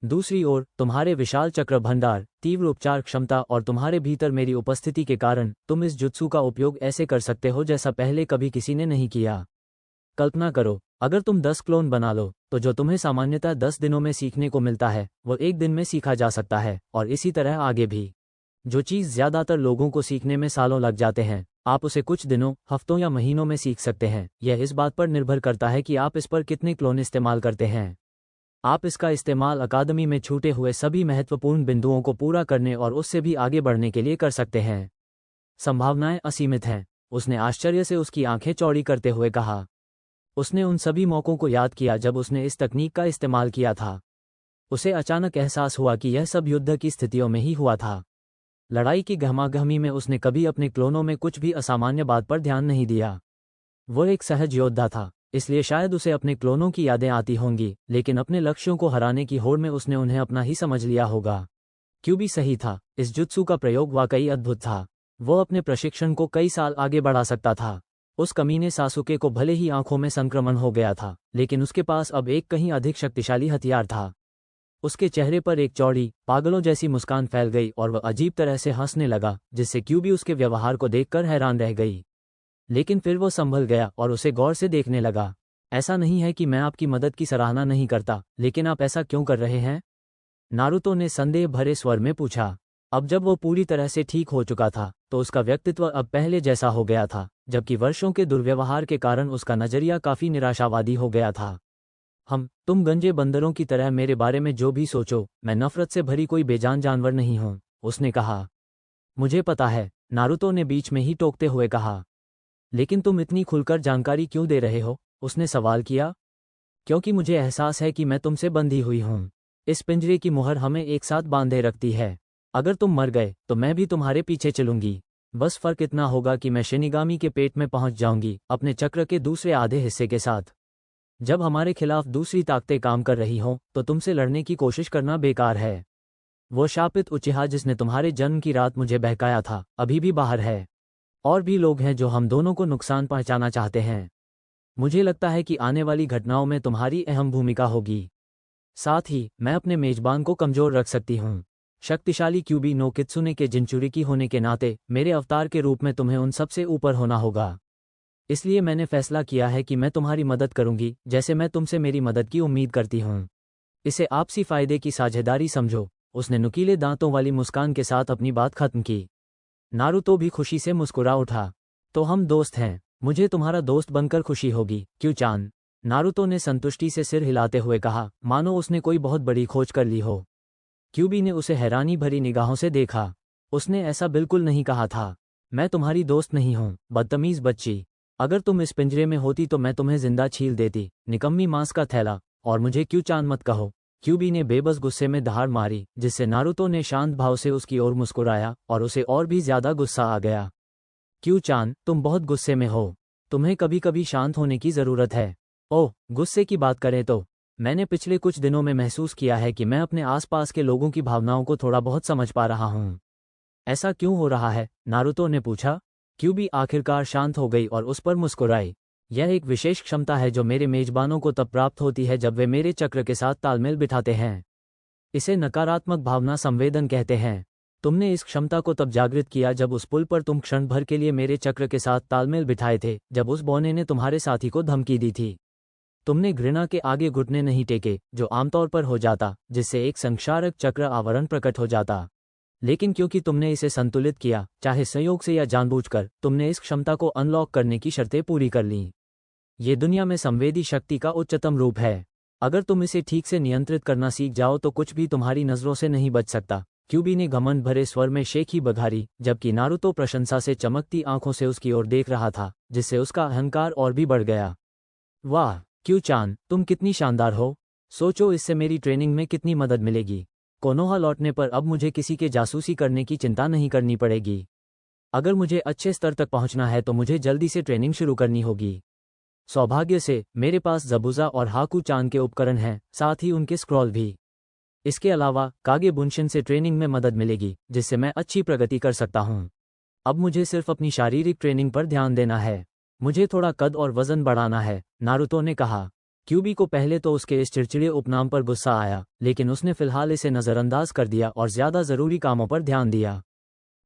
दूसरी ओर, तुम्हारे विशाल चक्र भंडार, तीव्र उपचार क्षमता और तुम्हारे भीतर मेरी उपस्थिति के कारण तुम इस जुत्सु का उपयोग ऐसे कर सकते हो जैसा पहले कभी किसी ने नहीं किया। कल्पना करो, अगर तुम 10 क्लोन बना लो तो जो तुम्हें सामान्यतः 10 दिनों में सीखने को मिलता है वो एक दिन में सीखा जा सकता है, और इसी तरह आगे भी। जो चीज़ ज़्यादातर लोगों को सीखने में सालों लग जाते हैं, आप उसे कुछ दिनों, हफ्तों या महीनों में सीख सकते हैं। यह इस बात पर निर्भर करता है कि आप इस पर कितने क्लोन इस्तेमाल करते हैं। आप इसका इस्तेमाल अकादमी में छूटे हुए सभी महत्वपूर्ण बिंदुओं को पूरा करने और उससे भी आगे बढ़ने के लिए कर सकते हैं। संभावनाएं असीमित हैं, उसने आश्चर्य से उसकी आंखें चौड़ी करते हुए कहा। उसने उन सभी मौक़ों को याद किया जब उसने इस तकनीक का इस्तेमाल किया था। उसे अचानक एहसास हुआ कि यह सब युद्ध की स्थितियों में ही हुआ था। लड़ाई की गहमागहमी में उसने कभी अपने क्लोनों में कुछ भी असामान्य बात पर ध्यान नहीं दिया। वो एक सहज योद्धा था, इसलिए शायद उसे अपने क्लोनों की यादें आती होंगी, लेकिन अपने लक्ष्यों को हराने की होड़ में उसने उन्हें अपना ही समझ लिया होगा। क्यूबी सही था, इस जुत्सु का प्रयोग वाकई अद्भुत था। वो अपने प्रशिक्षण को कई साल आगे बढ़ा सकता था। उस कमीने सासुके को भले ही आंखों में संक्रमण हो गया था, लेकिन उसके पास अब एक कहीं अधिक शक्तिशाली हथियार था। उसके चेहरे पर एक चौड़ी, पागलों जैसी मुस्कान फैल गई और वह अजीब तरह से हंसने लगा, जिससे क्यूबी उसके व्यवहार को देखकर हैरान रह गई। लेकिन फिर वो संभल गया और उसे गौर से देखने लगा। ऐसा नहीं है कि मैं आपकी मदद की सराहना नहीं करता, लेकिन आप ऐसा क्यों कर रहे हैं? नारुतो ने संदेह भरे स्वर में पूछा। अब जब वो पूरी तरह से ठीक हो चुका था, तो उसका व्यक्तित्व अब पहले जैसा हो गया था, जबकि वर्षों के दुर्व्यवहार के कारण उसका नजरिया काफी निराशावादी हो गया था। तुम गंजे बंदरों की तरह मेरे बारे में जो भी सोचो, मैं नफरत से भरी कोई बेजान जानवर नहीं हूं, उसने कहा। मुझे पता है, नारुतो ने बीच में ही टोकते हुए कहा। लेकिन तुम इतनी खुलकर जानकारी क्यों दे रहे हो? उसने सवाल किया। क्योंकि मुझे एहसास है कि मैं तुमसे बंधी हुई हूं। इस पिंजरे की मुहर हमें एक साथ बांधे रखती है। अगर तुम मर गए तो मैं भी तुम्हारे पीछे चलूंगी। बस फर्क इतना होगा कि मैं शिनिगामी के पेट में पहुंच जाऊंगी, अपने चक्र के दूसरे आधे हिस्से के साथ। जब हमारे खिलाफ दूसरी ताकतें काम कर रही हों, तो तुमसे लड़ने की कोशिश करना बेकार है। वो शापित उचिहा जिसने तुम्हारे जन्म की रात मुझे बहकाया था, अभी भी बाहर है। और भी लोग हैं जो हम दोनों को नुकसान पहुंचाना चाहते हैं। मुझे लगता है कि आने वाली घटनाओं में तुम्हारी अहम भूमिका होगी। साथ ही मैं अपने मेजबान को कमजोर रख सकती हूँ। शक्तिशाली क्यूबी नो कित्सुने के जिनचुरिकी होने के नाते मेरे अवतार के रूप में तुम्हें उन सबसे ऊपर होना होगा। इसलिए मैंने फैसला किया है कि मैं तुम्हारी मदद करूंगी, जैसे मैं तुमसे मेरी मदद की उम्मीद करती हूँ। इसे आपसी फायदे की साझेदारी समझो। उसने नुकीले दांतों वाली मुस्कान के साथ अपनी बात खत्म की। नारुतो भी खुशी से मुस्कुरा उठा। तो हम दोस्त हैं। मुझे तुम्हारा दोस्त बनकर खुशी होगी, क्यू-चान। नारुतो ने संतुष्टि से सिर हिलाते हुए कहा, मानो उसने कोई बहुत बड़ी खोज कर ली हो। क्यूबी ने उसे हैरानी भरी निगाहों से देखा। उसने ऐसा बिल्कुल नहीं कहा था। मैं तुम्हारी दोस्त नहीं हूँ, बदतमीज बच्ची। अगर तुम इस पिंजरे में होती तो मैं तुम्हें जिंदा छील देती, निकम्मी मांस का थैला। और मुझे क्यू-चान मत कहो। क्यूबी ने बेबस गुस्से में दहाड़ मारी, जिससे नारुतो ने शांत भाव से उसकी ओर मुस्कुराया और उसे और भी ज्यादा गुस्सा आ गया। क्यू-चान, तुम बहुत गुस्से में हो। तुम्हें कभी कभी शांत होने की जरूरत है। ओह, गुस्से की बात करें तो मैंने पिछले कुछ दिनों में महसूस किया है कि मैं अपने आसपास के लोगों की भावनाओं को थोड़ा बहुत समझ पा रहा हूँ। ऐसा क्यों हो रहा है? नारुतो ने पूछा। क्यूबी आखिरकार शांत हो गई और उस पर मुस्कुराई। यह एक विशेष क्षमता है जो मेरे मेजबानों को तब प्राप्त होती है जब वे मेरे चक्र के साथ तालमेल बिठाते हैं। इसे नकारात्मक भावना संवेदन कहते हैं। तुमने इस क्षमता को तब जागृत किया जब उस पुल पर तुम क्षण भर के लिए मेरे चक्र के साथ तालमेल बिठाए थे, जब उस बौने ने तुम्हारे साथी को धमकी दी थी। तुमने घृणा के आगे घुटने नहीं टेके, जो आमतौर पर हो जाता, जिससे एक संक्षारक चक्र आवरण प्रकट हो जाता। लेकिन क्योंकि तुमने इसे संतुलित किया, चाहे संयोग से या जानबूझकर, तुमने इस क्षमता को अनलॉक करने की शर्तें पूरी कर लीं। ये दुनिया में संवेदी शक्ति का उच्चतम रूप है। अगर तुम इसे ठीक से नियंत्रित करना सीख जाओ तो कुछ भी तुम्हारी नजरों से नहीं बच सकता। क्यूबी ने घमंड भरे स्वर में शेखी बघारी, जबकि नारुतो प्रशंसा से चमकती आंखों से उसकी ओर देख रहा था, जिससे उसका अहंकार और भी बढ़ गया। वाह क्यू-चान, तुम कितनी शानदार हो। सोचो इससे मेरी ट्रेनिंग में कितनी मदद मिलेगी। कोनोहा लौटने पर अब मुझे किसी के जासूसी करने की चिंता नहीं करनी पड़ेगी। अगर मुझे अच्छे स्तर तक पहुंचना है तो मुझे जल्दी से ट्रेनिंग शुरू करनी होगी। सौभाग्य से मेरे पास जबुजा और हाकू-चान के उपकरण हैं, साथ ही उनके स्क्रॉल भी। इसके अलावा कागे बुनशिन से ट्रेनिंग में मदद मिलेगी, जिससे मैं अच्छी प्रगति कर सकता हूं। अब मुझे सिर्फ अपनी शारीरिक ट्रेनिंग पर ध्यान देना है। मुझे थोड़ा कद और वजन बढ़ाना है, नारुतो ने कहा। क्यूबी को पहले तो उसके इस चिड़चिड़े उपनाम पर गुस्सा आया, लेकिन उसने फिलहाल इसे नज़रअंदाज कर दिया और ज्यादा जरूरी कामों पर ध्यान दिया।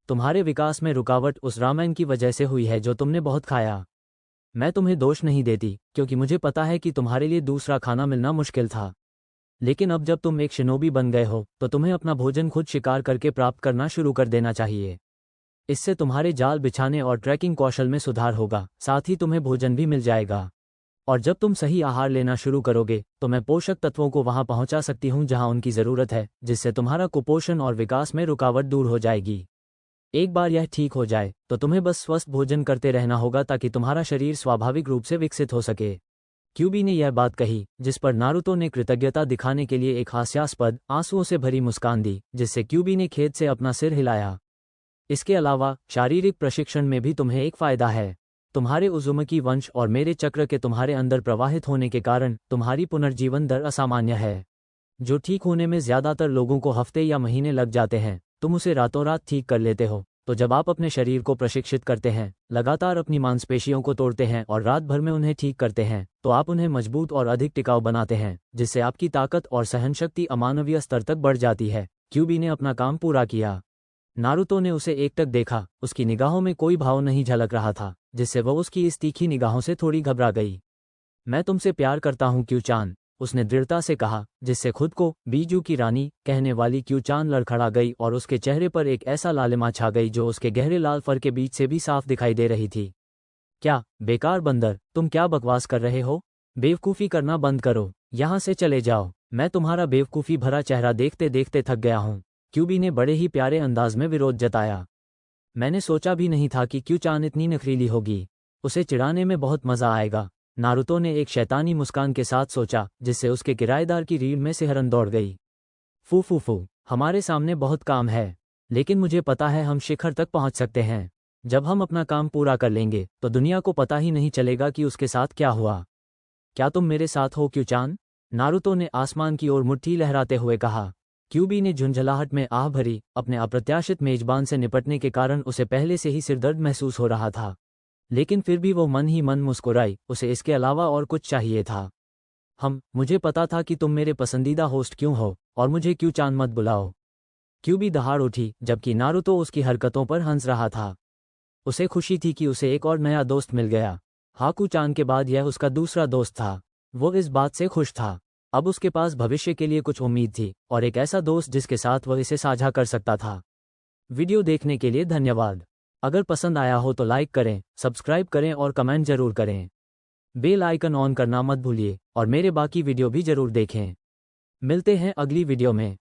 तुम्हारे विकास में रुकावट उस रामेन की वजह से हुई है जो तुमने बहुत खाया। मैं तुम्हें दोष नहीं देती, क्योंकि मुझे पता है कि तुम्हारे लिए दूसरा खाना मिलना मुश्किल था। लेकिन अब जब तुम एक शिनोबी बन गए हो, तो तुम्हें अपना भोजन खुद शिकार करके प्राप्त करना शुरू कर देना चाहिए। इससे तुम्हारे जाल बिछाने और ट्रैकिंग कौशल में सुधार होगा, साथ ही तुम्हें भोजन भी मिल जाएगा। और जब तुम सही आहार लेना शुरू करोगे, तो मैं पोषक तत्वों को वहां पहुंचा सकती हूं जहां उनकी जरूरत है, जिससे तुम्हारा कुपोषण और विकास में रुकावट दूर हो जाएगी। एक बार यह ठीक हो जाए, तो तुम्हें बस स्वस्थ भोजन करते रहना होगा ताकि तुम्हारा शरीर स्वाभाविक रूप से विकसित हो सके। क्यूबी ने यह बात कही, जिस पर नारुतो ने कृतज्ञता दिखाने के लिए एक हास्यास्पद, आंसुओं से भरी मुस्कान दी, जिससे क्यूबी ने खेद से अपना सिर हिलाया। इसके अलावा शारीरिक प्रशिक्षण में भी तुम्हें एक फायदा है। तुम्हारे उज़ुमकी वंश और मेरे चक्र के तुम्हारे अंदर प्रवाहित होने के कारण तुम्हारी पुनर्जीवन दर असामान्य है। जो ठीक होने में ज्यादातर लोगों को हफ्ते या महीने लग जाते हैं, तुम उसे रातों रात ठीक कर लेते हो। तो जब आप अपने शरीर को प्रशिक्षित करते हैं, लगातार अपनी मांसपेशियों को तोड़ते हैं और रात भर में उन्हें ठीक करते हैं, तो आप उन्हें मजबूत और अधिक टिकाऊ बनाते हैं, जिससे आपकी ताकत और सहनशक्ति अमानवीय स्तर तक बढ़ जाती है। क्यूबी ने अपना काम पूरा किया। नारुतो ने उसे एकटक देखा। उसकी निगाहों में कोई भाव नहीं झलक रहा था, जिससे वह उसकी इस तीखी निगाहों से थोड़ी घबरा गई। मैं तुमसे प्यार करता हूँ क्यू-चान, उसने दृढ़ता से कहा, जिससे खुद को बीजू की रानी कहने वाली क्यू-चान लड़खड़ा गई और उसके चेहरे पर एक ऐसा लालिमा छा गई जो उसके गहरे लाल फर के बीच से भी साफ दिखाई दे रही थी। क्या बेकार बंदर, तुम क्या बकवास कर रहे हो? बेवकूफ़ी करना बंद करो, यहाँ से चले जाओ। मैं तुम्हारा बेवकूफ़ी भरा चेहरा देखते देखते थक गया हूँ। क्यूबी ने बड़े ही प्यारे अंदाज में विरोध जताया। मैंने सोचा भी नहीं था कि क्यू-चान इतनी नखरीली होगी। उसे चिढ़ाने में बहुत मज़ा आएगा। नारुतो ने एक शैतानी मुस्कान के साथ सोचा, जिससे उसके किराएदार की रीढ़ में सिहरन दौड़ गई। फू, हमारे सामने बहुत काम है, लेकिन मुझे पता है हम शिखर तक पहुंच सकते हैं। जब हम अपना काम पूरा कर लेंगे तो दुनिया को पता ही नहीं चलेगा कि उसके साथ क्या हुआ। क्या तुम मेरे साथ हो क्यू-चान? नारुतो ने आसमान की ओर मुट्ठी लहराते हुए कहा। क्यूबी ने झुंझलाहट में आह भरी। अपने अप्रत्याशित मेजबान से निपटने के कारण उसे पहले से ही सिरदर्द महसूस हो रहा था, लेकिन फिर भी वो मन ही मन मुस्कुराई। उसे इसके अलावा और कुछ चाहिए था। मुझे पता था कि तुम मेरे पसंदीदा होस्ट क्यों हो, और मुझे क्यू-चान मत बुलाओ। क्यूबी दहाड़ उठी, जबकि नारुतो उसकी हरकतों पर हंस रहा था। उसे खुशी थी कि उसे एक और नया दोस्त मिल गया। हाकू-चान के बाद यह उसका दूसरा दोस्त था। वो इस बात से खुश था। अब उसके पास भविष्य के लिए कुछ उम्मीद थी, और एक ऐसा दोस्त जिसके साथ वह इसे साझा कर सकता था। वीडियो देखने के लिए धन्यवाद। अगर पसंद आया हो तो लाइक करें, सब्सक्राइब करें और कमेंट जरूर करें। बेल आइकन ऑन करना मत भूलिए, और मेरे बाकी वीडियो भी जरूर देखें। मिलते हैं अगली वीडियो में।